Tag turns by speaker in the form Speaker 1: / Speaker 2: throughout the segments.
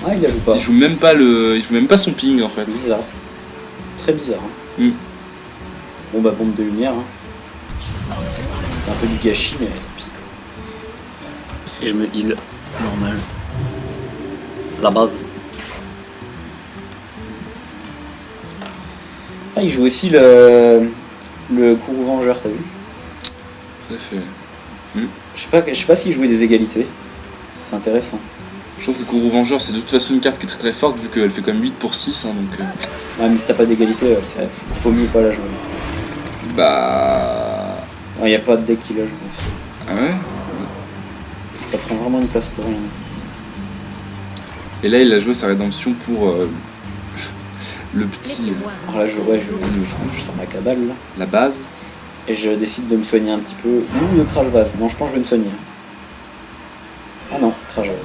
Speaker 1: Ah, il la joue pas.
Speaker 2: Il joue même pas son ping en fait.
Speaker 1: Bizarre. Très bizarre. Hein. Bon bah bombe de lumière. Hein. C'est un peu du gâchis mais tant pis. Quoi. Et je me heal. Normal. La base. Ah, il joue aussi le courroux vengeur, t'as vu?
Speaker 2: Tout à fait.
Speaker 1: Je sais pas s'il jouait des égalités. C'est intéressant.
Speaker 2: Je trouve que le courroux vengeur c'est de toute façon une carte qui est très très forte vu qu'elle fait quand même 8 pour 6 hein, donc.
Speaker 1: Ah mais si t'as pas d'égalité, faut mieux pas la jouer.
Speaker 2: Bah.
Speaker 1: Il n'y a pas de deck qui la joue aussi.
Speaker 2: Ah ouais.
Speaker 1: Ça prend vraiment une place pour rien.
Speaker 2: Et là il a joué sa rédemption pour le petit.
Speaker 1: Alors là je sors ma cabale là.
Speaker 2: La base.
Speaker 1: Et je décide de me soigner un petit peu. Ou de crash vase. Non je pense que je vais me soigner. Ah non, crash vase.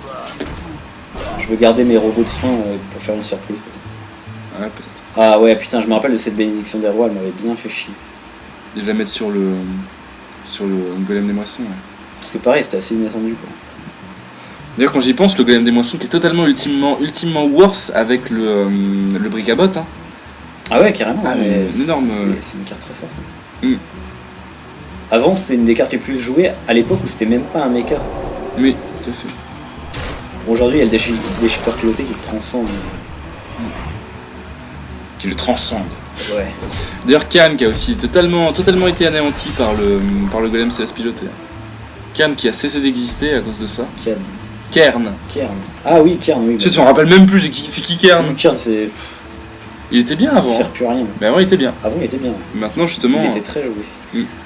Speaker 1: Je veux garder mes robots de soins pour faire une surprise peut-être.
Speaker 2: Ouais peut-être.
Speaker 1: Ah ouais putain je me rappelle de cette bénédiction des rois, elle m'avait bien fait chier.
Speaker 2: Déjà mettre sur le golem des moissons. Ouais.
Speaker 1: Parce que pareil c'était assez inattendu quoi.
Speaker 2: D'ailleurs quand j'y pense, le golem des moissons qui est totalement ultimement worse avec le bricabot. Hein.
Speaker 1: Ah ouais carrément.
Speaker 2: Ah,
Speaker 1: mais
Speaker 2: une énorme.
Speaker 1: C'est une carte très forte. Avant c'était une des cartes les plus jouées à l'époque où c'était même pas un mecha.
Speaker 2: Oui, tout à fait.
Speaker 1: Bon, aujourd'hui il y a le déchiqueteur piloté qui le transcende.
Speaker 2: Qui le transcende.
Speaker 1: Ouais.
Speaker 2: D'ailleurs Khan qui a aussi totalement été anéanti par le golem céleste piloté. Khan qui a cessé d'exister à cause de ça. Kern.
Speaker 1: Ah oui, Kern, oui.
Speaker 2: Tu te rappelles même plus c'est qui Kern.
Speaker 1: Kern c'est...
Speaker 2: Il était bien avant.
Speaker 1: Il sert plus à rien.
Speaker 2: Mais avant il était bien.
Speaker 1: Avant il était bien.
Speaker 2: Maintenant justement...
Speaker 1: Il était très joué.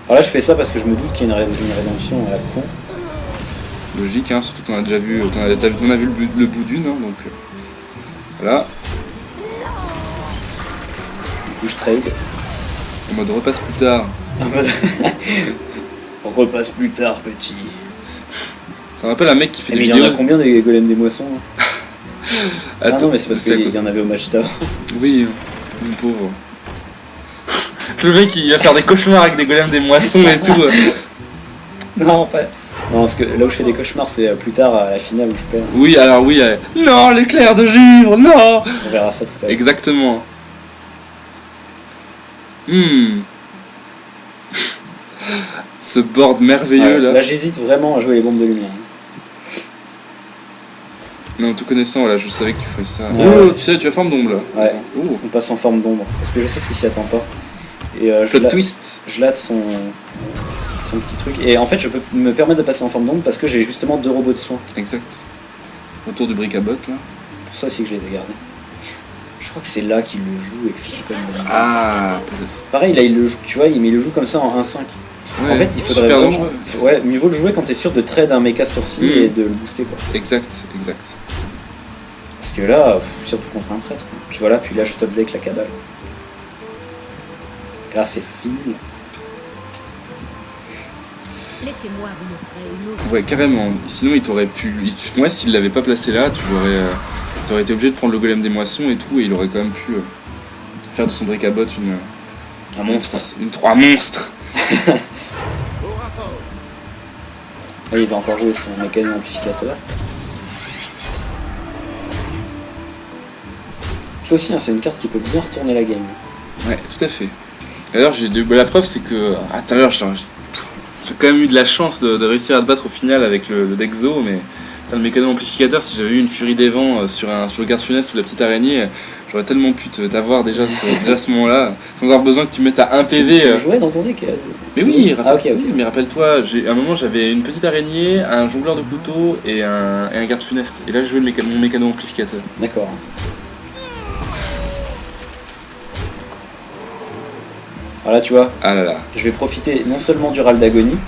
Speaker 1: Alors là je fais ça parce que je me doute qu'il y a une rédemption à la con.
Speaker 2: Logique, hein, surtout qu'on a déjà vu, on a vu le bout d'une, hein, donc... voilà.
Speaker 1: Du coup je trade.
Speaker 2: En mode repasse plus tard.
Speaker 1: On repasse plus tard petit.
Speaker 2: Ça me rappelle un mec qui fait des
Speaker 1: vidéos...
Speaker 2: vidéos...
Speaker 1: il y en a combien des golems des moissons
Speaker 2: Attends,
Speaker 1: ah non mais c'est parce qu'il y en avait au match d'avant.
Speaker 2: Oui, mon pauvre. Le mec il va faire des cauchemars avec des golems des moissons et tout.
Speaker 1: Non, pas... Non, parce que là où je fais des cauchemars, c'est plus tard à la finale où je perds.
Speaker 2: Oui, alors oui, non, l'éclair de givre, non.
Speaker 1: On verra ça tout à l'heure.
Speaker 2: Exactement. Ce board merveilleux là.
Speaker 1: Là j'hésite vraiment à jouer les bombes de lumière.
Speaker 2: Non, tout connaissant, voilà, je savais que tu ferais ça.
Speaker 1: Ouais.
Speaker 2: Tu sais, tu as forme d'ombre là.
Speaker 1: Ouais, on passe en forme d'ombre. Parce que je sais qu'il s'y attend pas. Et
Speaker 2: twist.
Speaker 1: Je latte son petit truc. Et en fait, je peux me permettre de passer en forme d'ombre parce que j'ai justement 2 robots de soins.
Speaker 2: Exact. Autour du bric à bot là.
Speaker 1: Pour ça aussi que je les ai gardés. Je crois que c'est là qu'il le joue et que c'est comme...
Speaker 2: Ah, peut-être.
Speaker 1: Pareil, là il le joue, tu vois, mais il le joue comme ça en 1-5.
Speaker 2: Ouais,
Speaker 1: en fait, il faudrait
Speaker 2: super
Speaker 1: vraiment...
Speaker 2: dangereux.
Speaker 1: Ouais, mieux vaut le jouer quand t'es sûr de trade un mecha sourcil et de le booster quoi.
Speaker 2: Exact.
Speaker 1: Parce que là, surtout contre un prêtre. Puis voilà, puis là je top deck la cabale. Et là c'est fini.
Speaker 3: Laissez-moi vous montrer une autre.
Speaker 2: Ouais, carrément. Sinon, il t'aurait pu... Ouais, s'il l'avait pas placé là, t'aurais été obligé de prendre le golem des moissons et tout, et il aurait quand même pu faire de son bric à bot
Speaker 1: un monstre.
Speaker 2: Une 3 monstres.
Speaker 1: Là, il va encore jouer son mécanisme amplificateur. Ça aussi, hein, c'est une carte qui peut bien retourner la game.
Speaker 2: Ouais, tout à fait. D'ailleurs, la preuve, c'est que... Ah, tout à l'heure, j'ai quand même eu de la chance de réussir à te battre au final avec le deck Zo, mais le mécanisme amplificateur, si j'avais eu une furie des vents sur le garde funeste ou la petite araignée, j'aurais tellement pu t'avoir déjà à ce moment-là, sans avoir besoin que tu mettes à 1 PV.
Speaker 1: Tu le jouais dans ton deck
Speaker 2: Mais oui,
Speaker 1: ok.
Speaker 2: Mais rappelle-toi, à un moment j'avais une petite araignée, un jongleur de couteau et un garde funeste. Et là je jouais mon mécano amplificateur.
Speaker 1: D'accord. Voilà, tu vois,
Speaker 2: Ah là là.
Speaker 1: je vais profiter non seulement du râle d'agonie,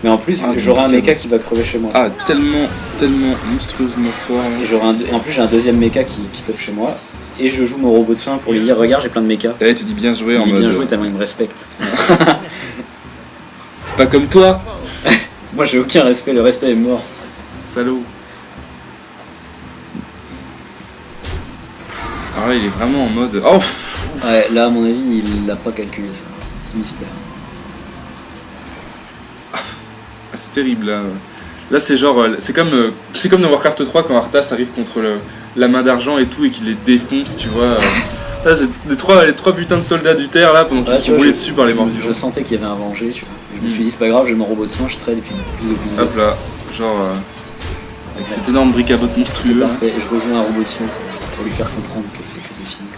Speaker 1: mais en plus j'aurai un mecha qui va crever chez moi.
Speaker 2: Ah, tellement monstrueusement fort.
Speaker 1: Et en plus j'ai un deuxième mecha qui pop chez moi. Et je joue mon robot de soin pour lui dire regarde j'ai plein de mechas.
Speaker 2: Et là tu dis bien joué en mode...
Speaker 1: bien joué tellement il me respecte.
Speaker 2: Pas comme toi.
Speaker 1: Moi j'ai aucun respect, le respect est mort.
Speaker 2: Salaud. Alors là il est vraiment en mode... Oh
Speaker 1: ouais, là à mon avis il l'a pas calculé ça. Petit mystère.
Speaker 2: Ah, c'est terrible là. Là c'est genre, c'est comme dans Warcraft 3 quand Arthas arrive contre la main d'argent et tout et qu'il les défonce, tu vois. Là c'est les trois putains de soldats du terre là pendant qu'ils se sont roulés dessus par les morts vivants.
Speaker 1: Je sentais qu'il y avait un Venger, tu vois. Je me suis dit c'est pas grave, j'ai mon robot de soin, je trade et puis plus de plus.
Speaker 2: Hop là, genre avec cet énorme bric-à-brac monstrueux.
Speaker 1: Parfait, et je rejoins un robot de soin pour lui faire comprendre que c'est fini.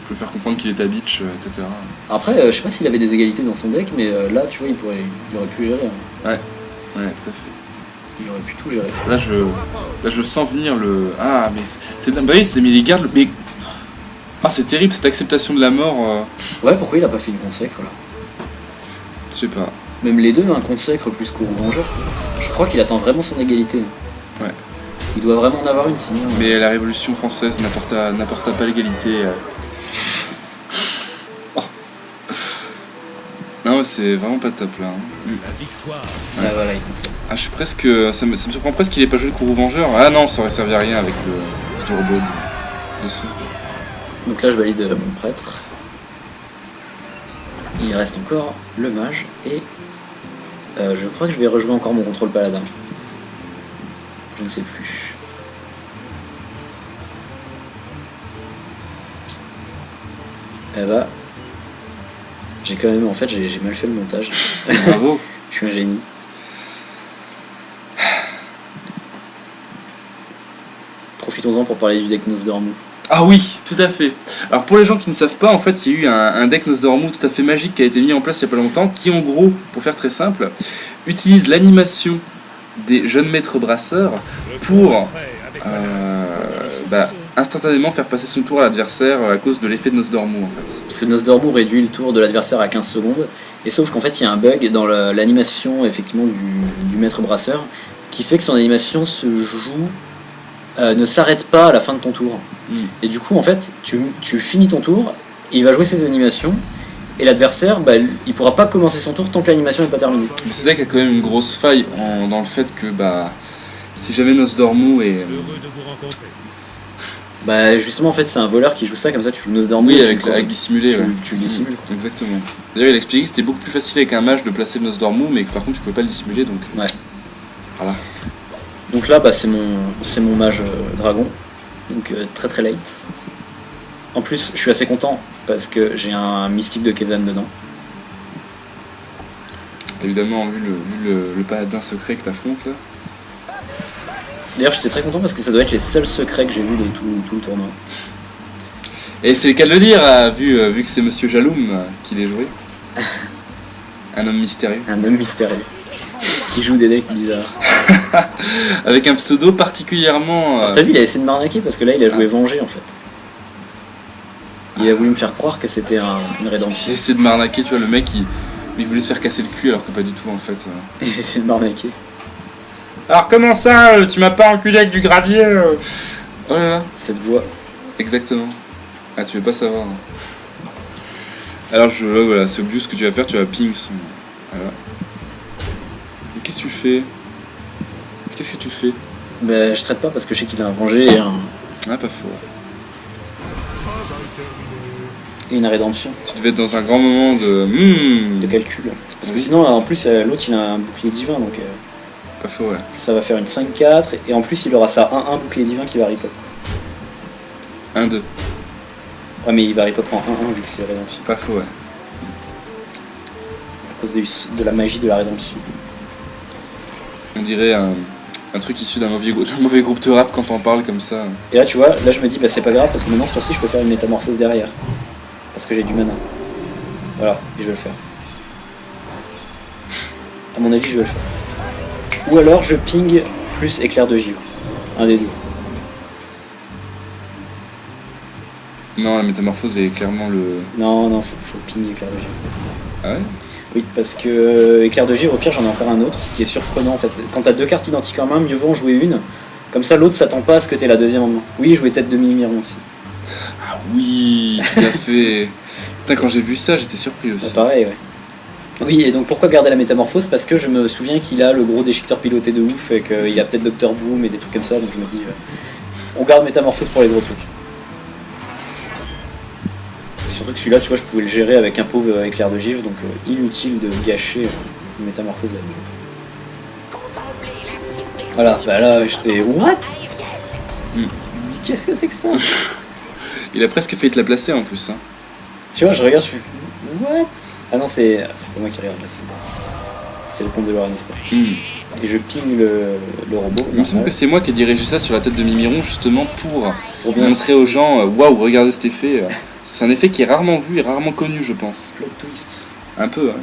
Speaker 2: Pour lui faire comprendre qu'il est ta bitch, etc.
Speaker 1: Après, je sais pas s'il avait des égalités dans son deck, mais là tu vois il aurait pu gérer. Hein.
Speaker 2: Ouais, tout à fait.
Speaker 1: Il aurait pu tout gérer.
Speaker 2: Là je sens venir le. Ah mais c'est dingue, bah c'est mis les gardes, mais. Ah c'est terrible cette acceptation de la mort.
Speaker 1: Ouais, pourquoi il a pas fait une consacre là?
Speaker 2: Je sais pas.
Speaker 1: Même les deux, un consacre plus qu'au Vengeur. Je crois qu'il attend vraiment son égalité.
Speaker 2: Ouais.
Speaker 1: Il doit vraiment en avoir une sinon.
Speaker 2: Mais la Révolution française n'apporta pas l'égalité. Oh. Non, c'est vraiment pas top là. Hein.
Speaker 1: La victoire. Ouais, voilà, il consacre.
Speaker 2: Ah, je suis presque. Ça me surprend presque qu'il ait pas joué le Kourou Vengeur. Ah non, ça aurait servi à rien avec le robot dessous.
Speaker 1: Donc là, je valide mon prêtre. Il reste encore le mage et je crois que je vais rejouer encore mon contrôle paladin. Je ne sais plus. Eh bah, j'ai quand même, en fait, j'ai mal fait le montage.
Speaker 2: Bravo.
Speaker 1: Je suis un génie. Profitons-en pour parler du deck Nosdormu.
Speaker 2: Ah oui, tout à fait. Alors pour les gens qui ne savent pas, en fait, il y a eu un deck Nosdormu tout à fait magique qui a été mis en place il n'y a pas longtemps, qui en gros, pour faire très simple, utilise l'animation des jeunes maîtres brasseurs pour instantanément faire passer son tour à l'adversaire à cause de l'effet de Nosdormu en fait.
Speaker 1: Parce que Nosdormu réduit le tour de l'adversaire à 15 secondes, et sauf qu'en fait il y a un bug dans l'animation effectivement du maître brasseur qui fait que son animation se joue, ne s'arrête pas à la fin de ton tour. Et du coup en fait tu finis ton tour, il va jouer ses animations, et l'adversaire il pourra pas commencer son tour tant que l'animation n'est pas terminée.
Speaker 2: Mais c'est là qu'il y a quand même une grosse faille dans le fait que si jamais Nosdormu est...
Speaker 1: justement en fait c'est un voleur qui joue ça, comme ça tu joues Nosdormu.
Speaker 2: Oui, avec dissimulé.
Speaker 1: Tu le dissimules.
Speaker 2: Exactement. D'ailleurs il a expliqué que c'était beaucoup plus facile avec un mage de placer le Nosdormu, mais que par contre tu pouvais pas le dissimuler, donc...
Speaker 1: Ouais.
Speaker 2: Voilà.
Speaker 1: Donc là c'est mon mage dragon, donc très très late. En plus je suis assez content parce que j'ai un mystique de Kezan dedans.
Speaker 2: Évidemment, vu le paladin secret que t'affrontes là.
Speaker 1: D'ailleurs j'étais très content parce que ça doit être les seuls secrets que j'ai vus de tout le tournoi.
Speaker 2: Et c'est le cas de le dire, vu que c'est Monsieur Jaloum qui les joué. Un homme mystérieux.
Speaker 1: Un homme mystérieux. Qui joue des decks bizarres.
Speaker 2: Avec un pseudo particulièrement...
Speaker 1: Alors t'as vu, il a essayé de m'arnaquer parce que là il a joué Venger en fait. Il a voulu me faire croire que c'était une rédemption.
Speaker 2: Il a essayé de m'arnaquer, tu vois, le mec il voulait se faire casser le cul alors que pas du tout en fait.
Speaker 1: Il a essayé de m'arnaquer.
Speaker 2: Alors comment ça, tu m'as pas enculé avec du gravier Oh là là.
Speaker 1: Cette voix.
Speaker 2: Exactement. Ah, tu veux pas savoir. Hein. Alors voilà, c'est obvious ce que tu vas faire, tu vas ping son... Voilà. Mais qu'est-ce que tu fais? Qu'est-ce que tu fais?
Speaker 1: Je traite pas parce que je sais qu'il a un Venger et un...
Speaker 2: Ah, pas faux.
Speaker 1: Et une rédemption.
Speaker 2: Tu devais être dans un grand moment de
Speaker 1: calcul. Parce que sinon, en plus, l'autre il a un bouclier divin, donc...
Speaker 2: Pas faux, ouais.
Speaker 1: Ça va faire une 5-4, et en plus il aura ça 1-1 bouclier divin qui va rip-up.
Speaker 2: 1-2.
Speaker 1: Ouais, mais il va rip-up en 1-1 vu que c'est rédemption.
Speaker 2: Pas faux, ouais.
Speaker 1: À cause de la magie de la rédemption.
Speaker 2: On dirait un truc issu d'un mauvais groupe de rap quand on parle comme ça.
Speaker 1: Et là, tu vois, là je me dis, c'est pas grave parce que maintenant, ce tour-ci, je peux faire une métamorphose derrière. Parce que j'ai du mana. Voilà, et je vais le faire. À mon avis, je vais le faire. Ou alors je ping plus éclair de givre. Un des deux.
Speaker 2: Non, la métamorphose est clairement le...
Speaker 1: Non, faut ping éclair de givre.
Speaker 2: Ah ouais?
Speaker 1: Oui, parce que éclair de givre, au pire j'en ai encore un autre, ce qui est surprenant en fait. Quand t'as deux cartes identiques en main, mieux vaut en jouer une. Comme ça l'autre s'attend pas à ce que t'aies la deuxième en main. Oui, jouer tête de Mimi-Miron aussi.
Speaker 2: Ah oui, tout à fait. Putain, quand j'ai vu ça, j'étais surpris aussi.
Speaker 1: Pareil, ouais. Oui, et donc pourquoi garder la métamorphose? Parce que je me souviens qu'il a le gros déchiqueteur piloté de ouf et qu'il a peut-être Dr Boom et des trucs comme ça, donc je me dis on garde métamorphose pour les gros trucs. Surtout que celui-là, tu vois, je pouvais le gérer avec un pauvre éclair de givre, donc inutile de gâcher une métamorphose là-dedans. Voilà, bah là j'étais... What? Qu'est-ce que c'est que ça?
Speaker 2: Il a presque failli te la placer en plus. Hein.
Speaker 1: Tu vois, je regarde, je fais... What? Ah non, c'est pas moi qui regarde là, c'est le compte de Lauren Esper. Et je ping le robot.
Speaker 2: Il me semble que c'est moi qui ai dirigé ça sur la tête de Mimiron justement pour bien montrer aux gens waouh, regardez cet effet. C'est un effet qui est rarement vu et rarement connu, je pense.
Speaker 1: Plot twist.
Speaker 2: Un peu, ouais.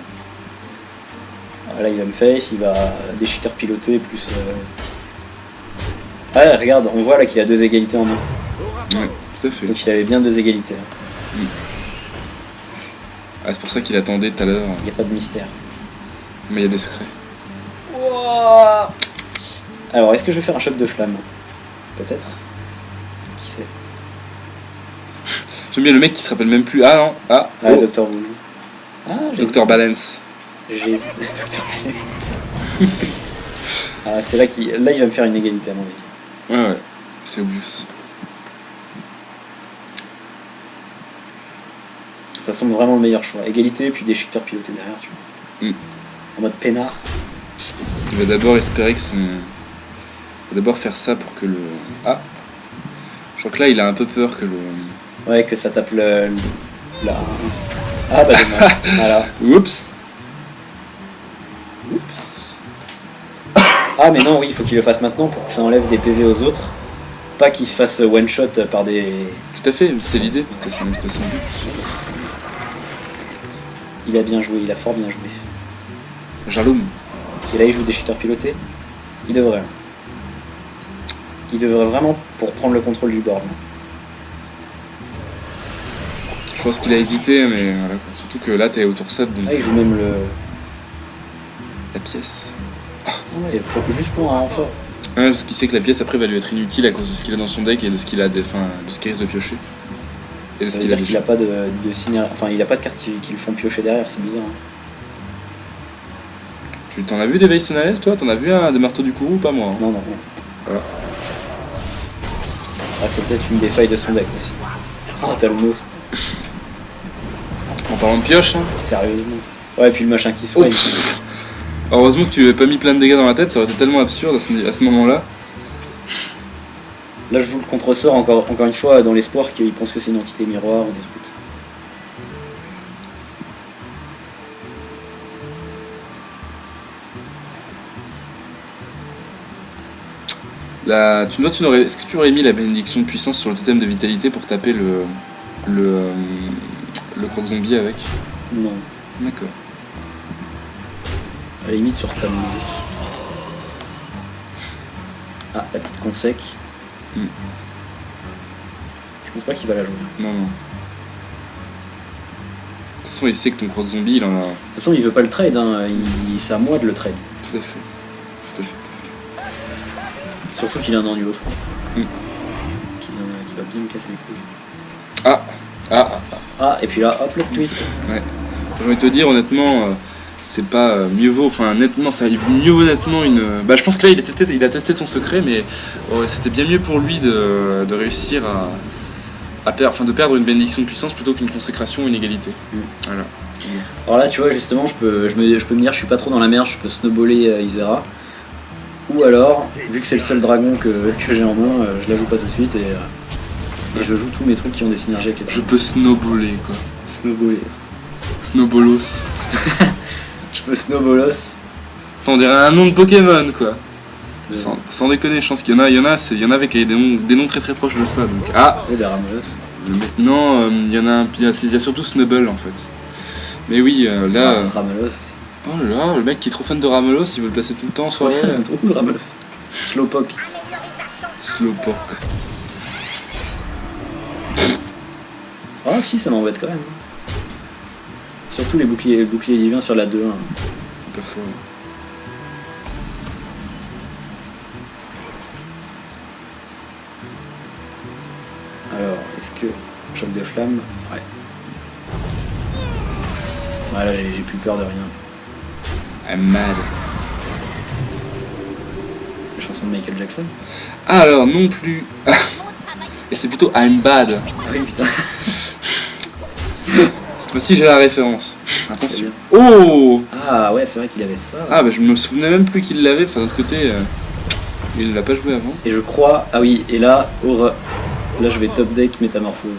Speaker 1: Là, il va me face, il va déchiqueter piloter plus. Ah, regarde, on voit là qu'il a 2 égalités en main.
Speaker 2: Ouais, tout à fait.
Speaker 1: Donc il avait bien 2 égalités.
Speaker 2: Ah, c'est pour ça qu'il attendait tout à l'heure.
Speaker 1: Il n'y a pas de mystère.
Speaker 2: Mais il y a des secrets.
Speaker 1: Wow. Alors, est-ce que je vais faire un choc de flamme? Peut-être. Qui sait?
Speaker 2: J'aime bien le mec qui se rappelle même plus. Ah non, ah, oh.
Speaker 1: Dr. Boom. Ah,
Speaker 2: Dr. Balance.
Speaker 1: J'ai Dr. Balance. Ah, c'est là qu'il va me faire une égalité à mon avis.
Speaker 2: Ouais, c'est obvious.
Speaker 1: Ça semble vraiment le meilleur choix. Égalité, puis déchiqueteur piloté derrière, tu vois. En mode peinard.
Speaker 2: Il va d'abord espérer que son... Il va d'abord faire ça pour que le... Ah, je crois que là, il a un peu peur que le...
Speaker 1: Ouais, que ça tape la... Ah bah dommage. Voilà.
Speaker 2: Oups.
Speaker 1: Ah mais non, oui, il faut qu'il le fasse maintenant pour que ça enlève des PV aux autres. Pas qu'il se fasse one shot par des...
Speaker 2: Tout à fait, c'est l'idée, c'était son but.
Speaker 1: Il a bien joué, il a fort bien joué.
Speaker 2: Jaloum.
Speaker 1: Et là il joue des cheaters pilotés. Il devrait. Il devrait vraiment pour prendre le contrôle du board.
Speaker 2: Je pense qu'il a hésité, mais voilà. Surtout que là t'es au tour 7 donc...
Speaker 1: Ah, il joue même
Speaker 2: la pièce.
Speaker 1: Ouais, juste pour un renfort.
Speaker 2: Ouais, parce qu'il sait que la pièce après va lui être inutile à cause de ce qu'il a dans son deck et de ce qu'il a de ce qu'il risque de piocher. Et de
Speaker 1: Ça
Speaker 2: ce
Speaker 1: veut
Speaker 2: qu'il a
Speaker 1: dire qu'il a pas de signal... Enfin, il a pas de cartes qui le font piocher derrière, c'est bizarre. Hein.
Speaker 2: Tu t'en as vu des Vaisonales, toi? T'en as vu un des marteaux du Kourou ou pas moi?
Speaker 1: Non.
Speaker 2: Voilà.
Speaker 1: Ah, c'est peut-être une des failles de son deck aussi. Oh, t'as le mot.
Speaker 2: En parlant de pioche, hein.
Speaker 1: Sérieusement. Ouais, puis le machin qui se voit.
Speaker 2: Heureusement que tu n'avais pas mis plein de dégâts dans la tête, ça aurait été tellement absurde à ce moment-là.
Speaker 1: Là, je joue le contre-sort encore une fois dans l'espoir qu'il pense que c'est une entité miroir ou des trucs comme ça.
Speaker 2: Là, est-ce que tu aurais mis la bénédiction de puissance sur le totem de vitalité pour taper le croque-zombie avec?
Speaker 1: Non.
Speaker 2: D'accord.
Speaker 1: À la limite sur Tam. Ah, la petite consec. Je pense pas qu'il va la jouer.
Speaker 2: Non. De toute façon, il sait que ton croque-zombie, il en a...
Speaker 1: De toute façon, il veut pas le trade, hein. C'est à moi de le trade.
Speaker 2: Tout à fait.
Speaker 1: Surtout qu'il en a un niveau 3. Qui va bien me casser les couilles. Ah, et puis là, hop, le twist.
Speaker 2: Ouais. J'ai envie de te dire, honnêtement, c'est pas mieux vaut. Enfin, nettement, ça mieux vaut nettement une. Bah, je pense que là, il a testé ton secret, mais c'était bien mieux pour lui de réussir de perdre une bénédiction de puissance plutôt qu'une consécration ou une égalité. Voilà.
Speaker 1: Alors là, tu vois, justement, je peux me dire, je suis pas trop dans la merde, je peux snowballer Isera. Ou alors, vu que c'est le seul dragon que j'ai en main, je la joue pas tout de suite et je joue tous mes trucs qui ont des synergies avec les dragons.
Speaker 2: Je peux snowballer, quoi.
Speaker 1: Snowballer.
Speaker 2: Snowballos.
Speaker 1: Je peux snowballos.
Speaker 2: On dirait un nom de Pokémon, quoi. Sans déconner, je pense qu'il y en a avec des noms très très proches de ça. Donc,
Speaker 1: Et des Ramolos.
Speaker 2: Non, il y en a il y a surtout Snubble en fait. Mais oui, là.
Speaker 1: Ramolos.
Speaker 2: Oh là là, le mec qui est trop fan de Ramolos, il veut le placer tout le temps en soirée.
Speaker 1: Trop cool Ramolos. Slowpoke. Ah si, ça m'embête quand même. Surtout les boucliers divins sur la 2-1.
Speaker 2: Pas faux.
Speaker 1: Alors, est-ce que... Choc de flamme? Ouais. Voilà, j'ai plus peur de rien.
Speaker 2: I'm mad.
Speaker 1: La chanson de Michael Jackson?
Speaker 2: Alors, non plus. Et c'est plutôt I'm bad.
Speaker 1: Ah oui, putain.
Speaker 2: Cette fois-ci, j'ai la référence. Attention.
Speaker 1: Oh! Ah ouais, c'est vrai qu'il avait ça.
Speaker 2: Ah bah je me souvenais même plus qu'il l'avait. Enfin, d'un autre côté... Il l'a pas joué avant.
Speaker 1: Et je crois... Ah oui, et là, là je vais top deck métamorphose.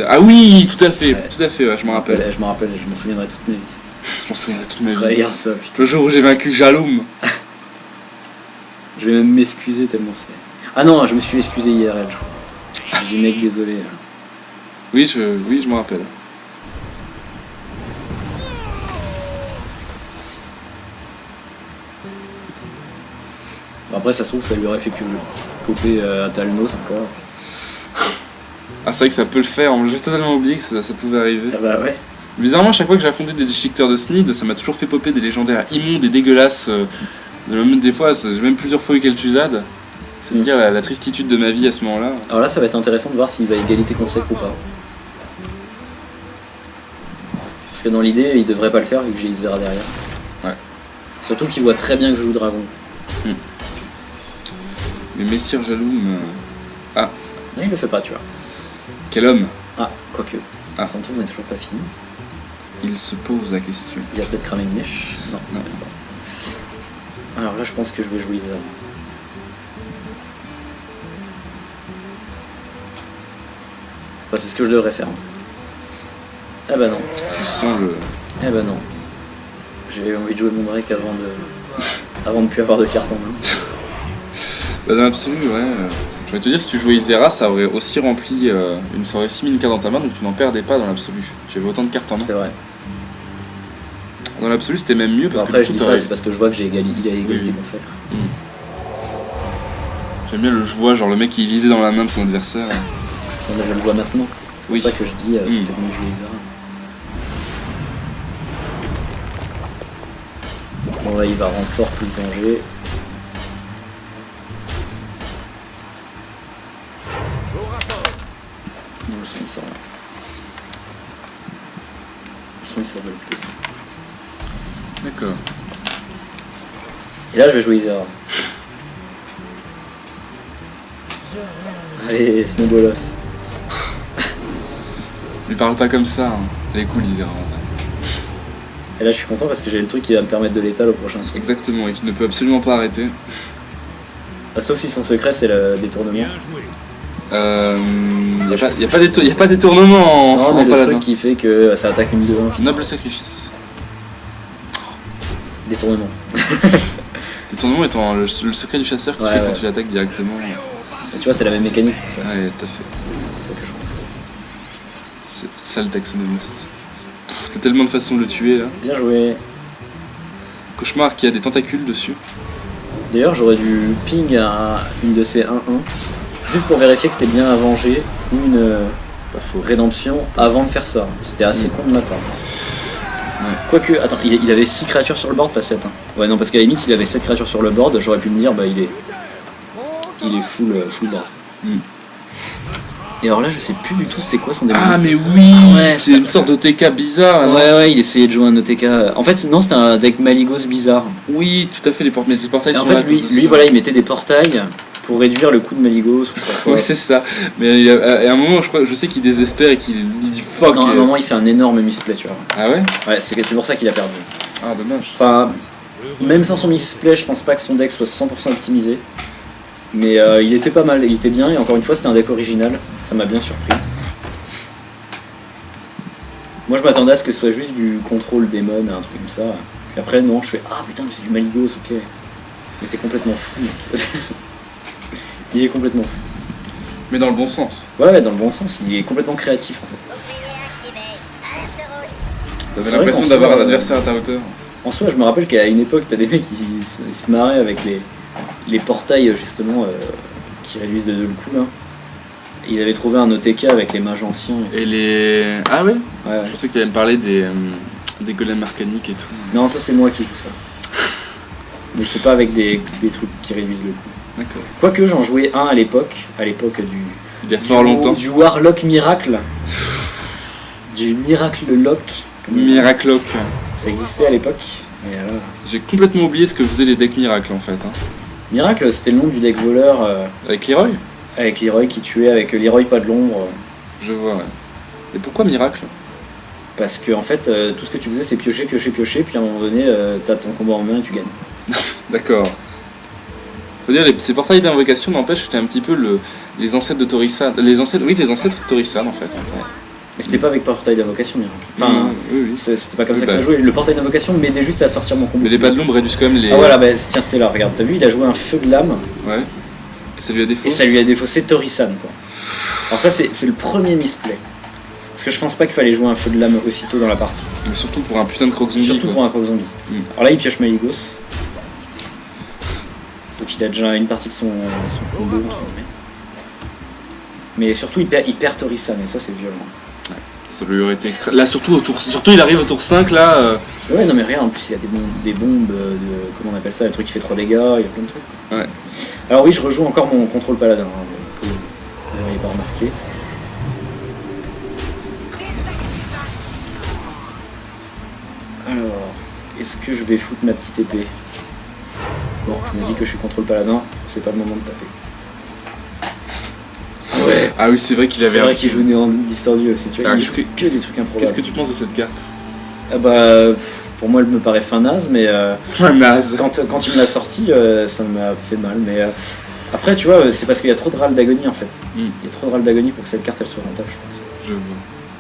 Speaker 2: Ah oui, tout à fait,
Speaker 1: Ouais.
Speaker 2: ouais, je m'en rappelle.
Speaker 1: Je m'en rappelle, je m'en souviendrai toute ma vie.
Speaker 2: Je m'en souviendrai toute ma vie.
Speaker 1: Regarde ça, putain.
Speaker 2: Le jour où j'ai vaincu Jaloum.
Speaker 1: Je vais même m'excuser tellement c'est... Ah non, je me suis excusé IRL, je crois. J'ai dit mec, désolé.
Speaker 2: Oui, je m'en rappelle.
Speaker 1: Après, ça se trouve, ça lui aurait fait popper à Talnos encore.
Speaker 2: Ah, c'est vrai que ça peut le faire, j'ai totalement oublié que ça pouvait arriver.
Speaker 1: Ah bah ouais.
Speaker 2: Bizarrement, à chaque fois que j'ai affronté des déchiqueteurs de Snid, ça m'a toujours fait popper des légendaires immondes et dégueulasses. Même des fois, j'ai même plusieurs fois eu Kel'Thuzad. C'est dire la tristitude de ma vie à ce moment-là.
Speaker 1: Alors là, ça va être intéressant de voir s'il va égalité consacre ou pas. Parce que dans l'idée, il devrait pas le faire vu que j'ai Isera derrière.
Speaker 2: Ouais.
Speaker 1: Surtout qu'il voit très bien que je joue dragon.
Speaker 2: Mais Messire Jaloum... Ah,
Speaker 1: Non, il le fait pas, tu vois.
Speaker 2: quel homme!
Speaker 1: Ah, quoique.
Speaker 2: Ah.
Speaker 1: Son tour n'est toujours pas fini.
Speaker 2: Il se pose la question.
Speaker 1: Il a peut-être cramé une mèche. Non,
Speaker 2: Non.
Speaker 1: même pas. Alors là, je pense que je vais jouer Isera. Enfin, c'est ce que je devrais faire. Ah bah non.
Speaker 2: Tu sens le...
Speaker 1: Eh bah non. J'ai envie de jouer mon Drake avant de plus avoir de carte en main.
Speaker 2: Bah dans l'absolu, ouais. Je vais te dire, si tu jouais Isera, ça aurait aussi rempli... ça aurait aussi mis une carte dans ta main, donc tu n'en perdais pas dans l'absolu. Tu avais autant de cartes en main.
Speaker 1: C'est vrai.
Speaker 2: Dans l'absolu, c'était même mieux parce
Speaker 1: Bon, après,
Speaker 2: que
Speaker 1: je
Speaker 2: du
Speaker 1: dis
Speaker 2: coup,
Speaker 1: ça, c'est parce que je vois que il a égalité
Speaker 2: Oui.
Speaker 1: consacre.
Speaker 2: J'aime bien le je vois, genre le mec qui lisait dans la main de son adversaire.
Speaker 1: Non, mais je le vois maintenant. C'est pour
Speaker 2: Oui.
Speaker 1: ça que je dis, c'est peut-être mieux de jouer Isera. Bon, là, il va renfort plus danger. Non, le son, il sort là. Le son, il sort de l'autre côté.
Speaker 2: D'accord.
Speaker 1: Et là, je vais jouer Isera. Allez, c'est mon bolos.
Speaker 2: Lui parle pas comme ça, hein. Elle est cool, Isera. en vrai.
Speaker 1: Et là, je suis content parce que j'ai le truc qui va me permettre de l'étal au prochain tour.
Speaker 2: Exactement, et qui ne peut absolument pas arrêter.
Speaker 1: Ah, sauf si son secret, c'est le détournement.
Speaker 2: Y a pas détournement
Speaker 1: Non,
Speaker 2: en
Speaker 1: mais le
Speaker 2: paladin.
Speaker 1: truc qui fait que ça attaque une 2-1.
Speaker 2: Noble sacrifice.
Speaker 1: Détournement.
Speaker 2: Détournement étant le secret du chasseur qui
Speaker 1: Ouais,
Speaker 2: fait
Speaker 1: ouais.
Speaker 2: quand tu l'attaques directement.
Speaker 1: Et tu vois, c'est la même mécanique, c'est pour ça.
Speaker 2: Ouais, tout à fait.
Speaker 1: C'est ça que je confonds.
Speaker 2: C'est sale Taxonomist. T'as tellement de façons de le tuer là.
Speaker 1: Bien joué.
Speaker 2: Cauchemar qui a des tentacules dessus.
Speaker 1: D'ailleurs, j'aurais dû ping à une de ces 1-1. Juste pour vérifier que c'était bien à venger ou une
Speaker 2: Pas faux.
Speaker 1: rédemption avant de faire ça. C'était assez con de ma part. Quoique, attends, il avait 6 créatures sur le board, pas 7. Hein. Ouais, non, parce qu'à la limite, s'il avait 7 créatures sur le board, j'aurais pu me dire, bah il est full board. Et alors là, je sais plus du tout c'était quoi son démon.
Speaker 2: Ah mais oui,
Speaker 1: ouais,
Speaker 2: c'est une sorte d'OTK bizarre là, non?
Speaker 1: Ouais, il essayait de jouer un OTK. En fait, non, c'était un deck Maligos bizarre.
Speaker 2: Oui, tout à fait, les portails
Speaker 1: Et en
Speaker 2: sont
Speaker 1: fait,
Speaker 2: là. à
Speaker 1: lui,
Speaker 2: cause de ça.
Speaker 1: voilà, il mettait des portails pour réduire le coût de Maligos ou je sais pas quoi.
Speaker 2: Oui, c'est ça. Mais à un moment, je sais qu'il désespère et qu'il dit fuck.
Speaker 1: Non, à un moment, il fait un énorme misplay, tu vois.
Speaker 2: Ah ouais?
Speaker 1: Ouais, c'est pour ça qu'il a perdu.
Speaker 2: Ah dommage.
Speaker 1: Enfin, même sans son misplay, je pense pas que son deck soit 100% optimisé. Mais il était pas mal, il était bien, et encore une fois, c'était un deck original. Ça m'a bien surpris. Moi, je m'attendais à ce que ce soit juste du contrôle démon, un truc comme ça. Puis après, non, je fais ah putain, mais c'est du Maligos, ok. Mais t'es complètement fou, mec. Il est complètement fou.
Speaker 2: Mais dans le bon sens.
Speaker 1: Ouais, dans le bon sens, il est complètement créatif en fait.
Speaker 2: T'avais
Speaker 1: C'est vrai
Speaker 2: l'impression
Speaker 1: qu'en
Speaker 2: d'avoir
Speaker 1: soi,
Speaker 2: un adversaire à ta hauteur.
Speaker 1: En soi, je me rappelle qu'à une époque, t'as des mecs qui se marraient avec les portails justement qui réduisent de 2 le coup là. Et ils avaient trouvé un OTK avec les mages anciens.
Speaker 2: Et les... Ah ouais?
Speaker 1: Ouais.
Speaker 2: Je pensais que t'allais me parler des golems arcaniques et tout.
Speaker 1: Non, ça c'est moi qui joue ça. Mais c'est pas avec des trucs qui réduisent le coup.
Speaker 2: D'accord.
Speaker 1: Quoique j'en jouais un à l'époque
Speaker 2: Il y a fort longtemps.
Speaker 1: du Warlock Miracle. Du Miracle Lock.
Speaker 2: Miraclock.
Speaker 1: Ça existait à l'époque. Et
Speaker 2: J'ai complètement oublié ce que faisaient les decks miracles en fait. Hein.
Speaker 1: Miracle, c'était le nom du deck voleur
Speaker 2: Avec Leroy?
Speaker 1: avec Leroy qui tuait avec Leroy pas de l'ombre.
Speaker 2: Je vois, ouais. Et pourquoi miracle?
Speaker 1: Parce que en fait, tout ce que tu faisais c'est piocher, puis à un moment donné, t'as ton combat en main et tu gagnes.
Speaker 2: D'accord. Faut dire, ces portails d'invocation n'empêche que c'était un petit peu les ancêtres de Torisan. Les ancêtres de Torisan en fait.
Speaker 1: Mais c'était pas avec portail d'invocation, enfin,
Speaker 2: oui.
Speaker 1: C'était pas comme ça que ça jouait. Le portail d'invocation m'aidait juste à sortir mon combo.
Speaker 2: Mais les pas de l'ombre réduisent quand même les.
Speaker 1: Ah voilà, bah tiens, c'était là, regarde, t'as vu, il a joué un feu de lame.
Speaker 2: Ouais. Et ça lui a défaussé.
Speaker 1: Et ça lui a défaussé Torisan, quoi. Alors ça, c'est le premier misplay. Parce que je pense pas qu'il fallait jouer un feu de lame aussitôt dans la partie.
Speaker 2: Mais surtout pour un putain de croc zombie.
Speaker 1: Surtout pour un croc zombie. Alors là, il pioche Maligos. Donc il a déjà une partie de son combo, entre guillemets. Mais surtout, il perd Torisan, et ça, c'est violent.
Speaker 2: Ça lui aurait été extra. Là, surtout il arrive au tour 5, là.
Speaker 1: Ouais, non, mais rien, en plus, il y a des bombes comment on appelle ça, le truc qui fait 3 dégâts, il y a plein de trucs. Quoi.
Speaker 2: Ouais.
Speaker 1: Alors, oui, je rejoue encore mon contrôle paladin, hein, que vous n'auriez pas remarqué. Alors, est-ce que je vais foutre ma petite épée? Bon, je me dis que je suis contrôle paladin, c'est pas le moment de taper. Ouais.
Speaker 2: Ah oui, c'est vrai qu'il avait
Speaker 1: C'est vrai qu'il venait en distordu aussi, tu vois.
Speaker 2: Alors,
Speaker 1: il joue que des trucs improbables.
Speaker 2: Qu'est-ce que tu penses de cette carte?
Speaker 1: Ah bah, pour moi, elle me paraît fin naze, mais
Speaker 2: naze.
Speaker 1: Quand il me l'a sorti, ça m'a fait mal. Mais après, tu vois, c'est parce qu'il y a trop de râles d'agonie en fait. Il y a trop de râles d'agonie pour que cette carte elle soit rentable, je pense.
Speaker 2: Je vois.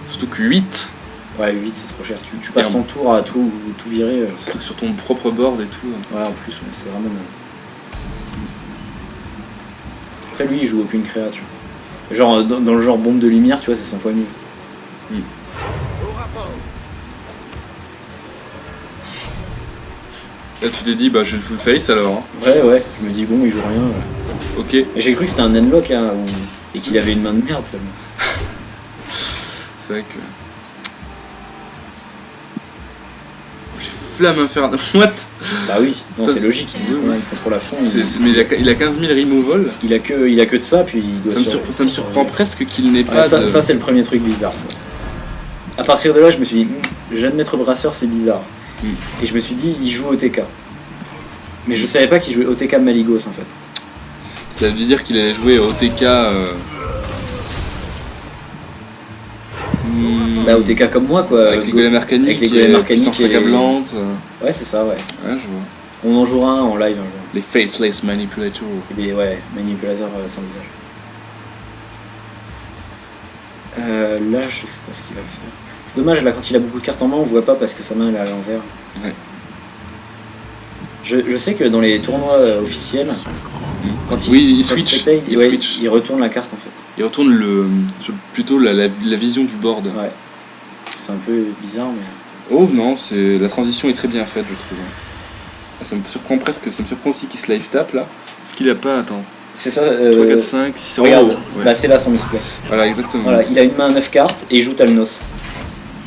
Speaker 2: Surtout que 8.
Speaker 1: Ouais, 8 c'est trop cher. Tu passes ton tour à tout virer.
Speaker 2: Surtout sur ton propre board et tout.
Speaker 1: Ouais, en plus, ouais, c'est vraiment naze. Après, lui, il joue aucune créa, tu vois. Genre, dans le genre bombe de lumière, tu vois, c'est 100 fois mieux.
Speaker 2: Là, tu t'es dit, bah, j'ai le full face alors. Hein.
Speaker 1: Ouais, je me dis, bon, il joue rien.
Speaker 2: Ok.
Speaker 1: Et j'ai cru que c'était un N-Lock, hein, et qu'il avait une main de merde, seulement.
Speaker 2: C'est vrai que. Flamme infernale. What?
Speaker 1: Bah oui, non, c'est logique, il contrôle à fond.
Speaker 2: Mais il a 15 000 removal.
Speaker 1: Il a que de ça, puis il doit
Speaker 2: ça me surprend presque qu'il n'ait pas
Speaker 1: ça,
Speaker 2: de...
Speaker 1: ça, c'est le premier truc bizarre, ça. À partir de là, je me suis dit, jeune maître brasseur, c'est bizarre. Et je me suis dit, il joue OTK. Mais je savais pas qu'il jouait OTK Maligos, en fait.
Speaker 2: Ça veut dire qu'il allait jouer OTK...
Speaker 1: Bah, OTK comme moi, quoi.
Speaker 2: Avec les golems arcaniques,
Speaker 1: avec les golems arcaniques
Speaker 2: accablante.
Speaker 1: Ouais, c'est ça, ouais.
Speaker 2: Ouais, je vois.
Speaker 1: On en jouera un en live un jour.
Speaker 2: Les Faceless Manipulators.
Speaker 1: Et des manipulateurs sans visage. Là, je sais pas ce qu'il va faire. C'est dommage, là, quand il a beaucoup de cartes en main, on voit pas parce que sa main elle est à l'envers.
Speaker 2: Ouais.
Speaker 1: Je sais que dans les tournois officiels, quand
Speaker 2: il switch.
Speaker 1: Il retourne la carte en fait.
Speaker 2: Il retourne plutôt la vision du board.
Speaker 1: Ouais. C'est un peu bizarre, mais.
Speaker 2: Oh non, la transition est très bien faite, je trouve. Ça me surprend presque, ça me surprend aussi qu'il se live tape là. Est-ce qu'il a pas, attends.
Speaker 1: C'est ça.
Speaker 2: 3, 4, 5, 6,
Speaker 1: regarde,
Speaker 2: ouais.
Speaker 1: Bah c'est là son misplay.
Speaker 2: Voilà, exactement.
Speaker 1: Voilà, il a une main à 9 cartes et il joue Talnos.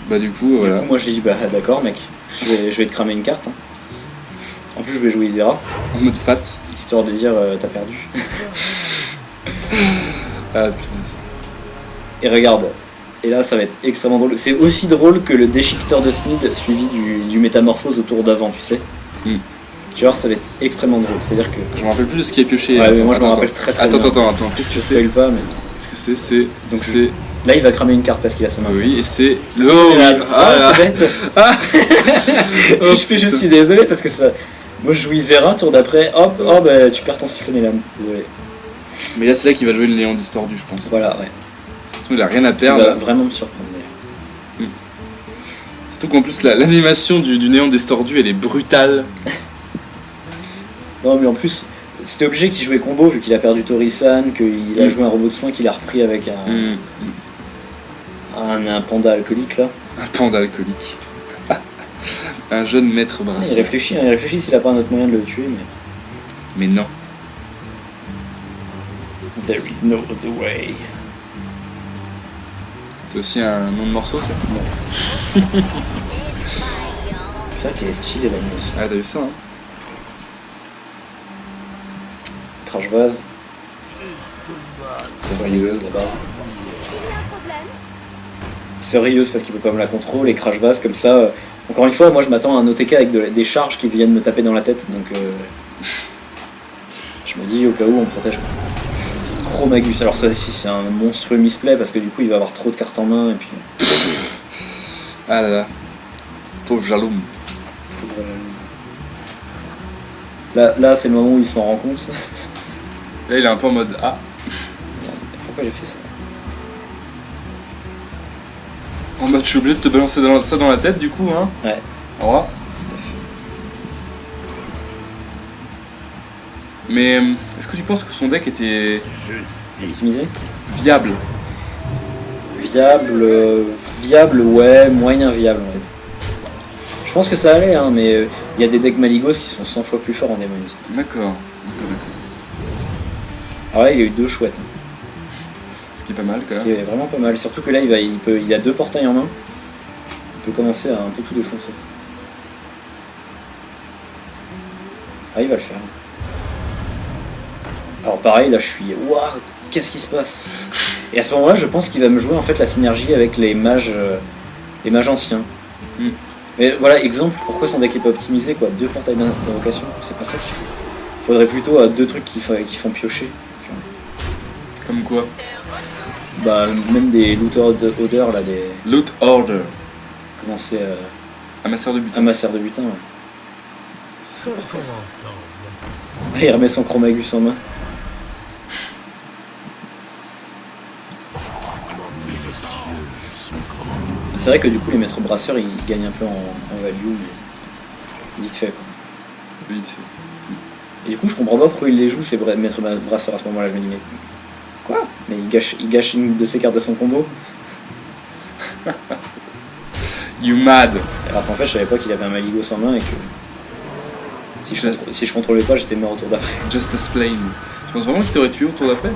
Speaker 2: Bah du coup, voilà.
Speaker 1: Du coup, moi j'ai dit, bah d'accord mec, je vais te cramer une carte. Hein. En plus, je vais jouer Isera.
Speaker 2: En mode fat.
Speaker 1: Histoire de dire, t'as perdu.
Speaker 2: Ah putain.
Speaker 1: Et regarde. Et là, ça va être extrêmement drôle. C'est aussi drôle que le déchiqueteur de Snid suivi du métamorphose au tour d'avant, tu sais. Tu vois, ça va être extrêmement drôle. C'est-à-dire que.
Speaker 2: Je me rappelle plus de ce qui est pioché.
Speaker 1: Ouais, moi je me rappelle très bien.
Speaker 2: Attends. Qu'est-ce que c'est?
Speaker 1: Pas, mais.
Speaker 2: Qu'est-ce que c'est?
Speaker 1: Donc c'est. Là, il va cramer une carte parce qu'il a sa main.
Speaker 2: Oui, et c'est le.
Speaker 1: C'est bête. Je suis désolé parce que ça. Moi, je joue Isera, tour d'après. Hop, bah tu perds ton siphonnet là. Désolé.
Speaker 2: Mais là, c'est là qu'il va jouer le néant distordu, je pense.
Speaker 1: Voilà, ouais.
Speaker 2: Il a rien à perdre.
Speaker 1: Il va vraiment me surprendre d'ailleurs.
Speaker 2: Surtout qu'en plus, l'animation du néant distordu, elle est brutale.
Speaker 1: Non, mais en plus, c'était obligé qu'il jouait combo vu qu'il a perdu Torisan, qu'il a joué un robot de soin qu'il a repris avec un panda alcoolique là.
Speaker 2: Un panda alcoolique. Un jeune maître brasseur.
Speaker 1: Il réfléchit s'il a pas un autre moyen de le tuer,
Speaker 2: mais non.
Speaker 1: There is no other way.
Speaker 2: C'est aussi un nom de morceau, ça?
Speaker 1: Non. C'est vrai qu'elle est stylée la musique.
Speaker 2: Ah, t'as vu ça, hein?
Speaker 1: Crash vase.
Speaker 2: Sérieuse.
Speaker 1: Sérieuse parce qu'il peut pas me la contrôler, et crash vase comme ça. Encore une fois, moi je m'attends à un OTK avec des charges qui viennent me taper dans la tête, donc je me dis au cas où on protège. Chromagus, alors ça ici c'est un monstrueux misplay parce que du coup il va avoir trop de cartes en main et puis.
Speaker 2: Ah là là. Pauvre Jaloum.
Speaker 1: Là c'est le moment où il s'en rend compte.
Speaker 2: Là, il est un peu en mode ah.
Speaker 1: Pourquoi j'ai fait ça?
Speaker 2: En mode, je suis obligé de te balancer ça dans la tête, du coup, hein.
Speaker 1: Ouais.
Speaker 2: Au revoir.
Speaker 1: Tout à fait.
Speaker 2: Mais est-ce que tu penses que son deck était
Speaker 1: Optimisé?
Speaker 2: viable?
Speaker 1: Viable, ouais, moyen viable. Ouais. Je pense que ça allait, hein, mais il y a des decks Maligos qui sont 100 fois plus forts en démoniste.
Speaker 2: D'accord.
Speaker 1: Alors là, il y a eu 2 chouettes. Hein.
Speaker 2: Ce qui est pas mal, quand
Speaker 1: Ce
Speaker 2: même.
Speaker 1: qui est vraiment pas mal. Surtout que là, il a 2 portails en main. Il peut commencer à un peu tout défoncer. Ah, il va le faire. Alors pareil, là, je suis... Waouh, qu'est-ce qui se passe? Et à ce moment-là, je pense qu'il va me jouer en fait la synergie avec les mages anciens.
Speaker 2: Mm.
Speaker 1: Mais voilà, exemple, pourquoi son deck est pas optimisé, quoi. 2 portails d'invocation, c'est pas ça qu'il faut. Faudrait plutôt 2 trucs qui font piocher.
Speaker 2: Comme quoi?
Speaker 1: Bah, même des loot order, là, des...
Speaker 2: Loot order.
Speaker 1: Comment c'est...
Speaker 2: Amasseur de butin.
Speaker 1: Amasseur de butin, ouais. Ah, il remet son Chromagus en main. C'est vrai que du coup les maîtres brasseurs ils gagnent un peu en value, mais vite fait quoi.
Speaker 2: Vite fait.
Speaker 1: Et du coup je comprends pas pourquoi il les joue ces maîtres brasseurs à ce moment-là, je me dis mais... Quoi? Mais il gâche une de ses cartes de son combo.
Speaker 2: You mad.
Speaker 1: Alors qu'en fait je savais pas qu'il avait un Maligos en main et que... Si je contrôlais pas j'étais mort au tour d'après.
Speaker 2: Just explain. Tu penses vraiment qu'il t'aurait tué au tour d'après?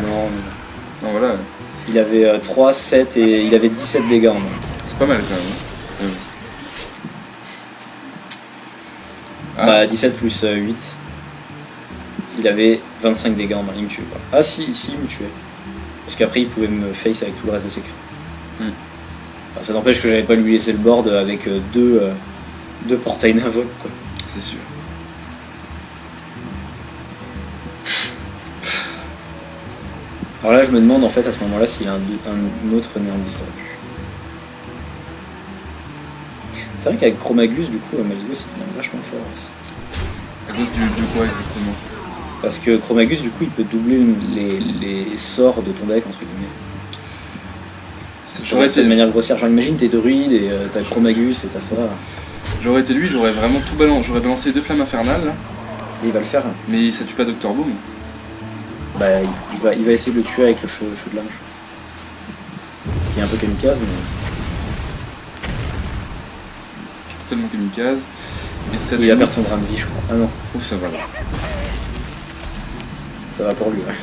Speaker 1: Non,
Speaker 2: Non, voilà.
Speaker 1: il avait 3, 7 et il avait 17 dégâts en main.
Speaker 2: C'est pas mal quand même. Ah.
Speaker 1: Bah 17 plus 8. Il avait 25 dégâts en main, il me tuait pas. Ah si, il me tuait. Parce qu'après il pouvait me face avec tout le reste de ses cris. Enfin, ça n'empêche que j'avais pas lui laissé le board avec deux portails d'invoque quoi.
Speaker 2: C'est sûr.
Speaker 1: Alors là je me demande en fait à ce moment là s'il a un autre néant d'histoire. C'est vrai qu'avec Chromagus du coup Maligos il devient vachement fort aussi.
Speaker 2: À cause du quoi exactement?
Speaker 1: Parce que Chromagus du coup il peut doubler les sorts de ton deck entre guillemets.
Speaker 2: J'aurais été
Speaker 1: de manière grossière, genre imagine t'es druide et t'as Chromagus et t'as ça.
Speaker 2: J'aurais été lui, j'aurais vraiment tout balancé. J'aurais balancé 2 flammes infernales là.
Speaker 1: Et il va le faire.
Speaker 2: Mais ça tue pas Dr Boom.
Speaker 1: Bah il va essayer de le tuer avec le feu de l'âme je pense. Ce qui est un peu kamikaze mais...
Speaker 2: Totalement kamikaze. Et ça
Speaker 1: Il a perdu son brin de vie je crois. Ah non.
Speaker 2: Ouf ça va là.
Speaker 1: Ça va pour lui ouais.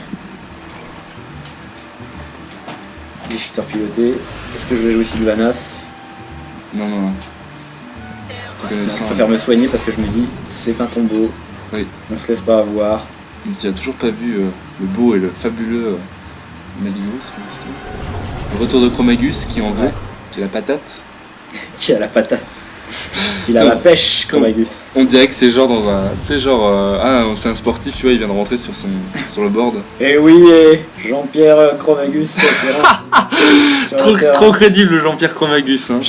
Speaker 1: Déchiqueteur piloté. Est-ce que je vais jouer Sylvanas?
Speaker 2: Non.
Speaker 1: Je préfère me soigner parce que je me dis c'est un combo.
Speaker 2: Oui.
Speaker 1: On se laisse pas avoir.
Speaker 2: Mais tu as toujours pas vu le beau et le fabuleux Maligos pour l'instant. Le retour de Chromagus qui en veut, qui a la patate.
Speaker 1: Qui a la patate. Il a la pêche, Chromagus.
Speaker 2: On dirait que c'est genre dans un... Tu sais genre... c'est un sportif, tu vois, il vient de rentrer sur le board.
Speaker 1: Et oui, Jean-Pierre Chromagus.
Speaker 2: Trop crédible Jean-Pierre Chromagus. Hein.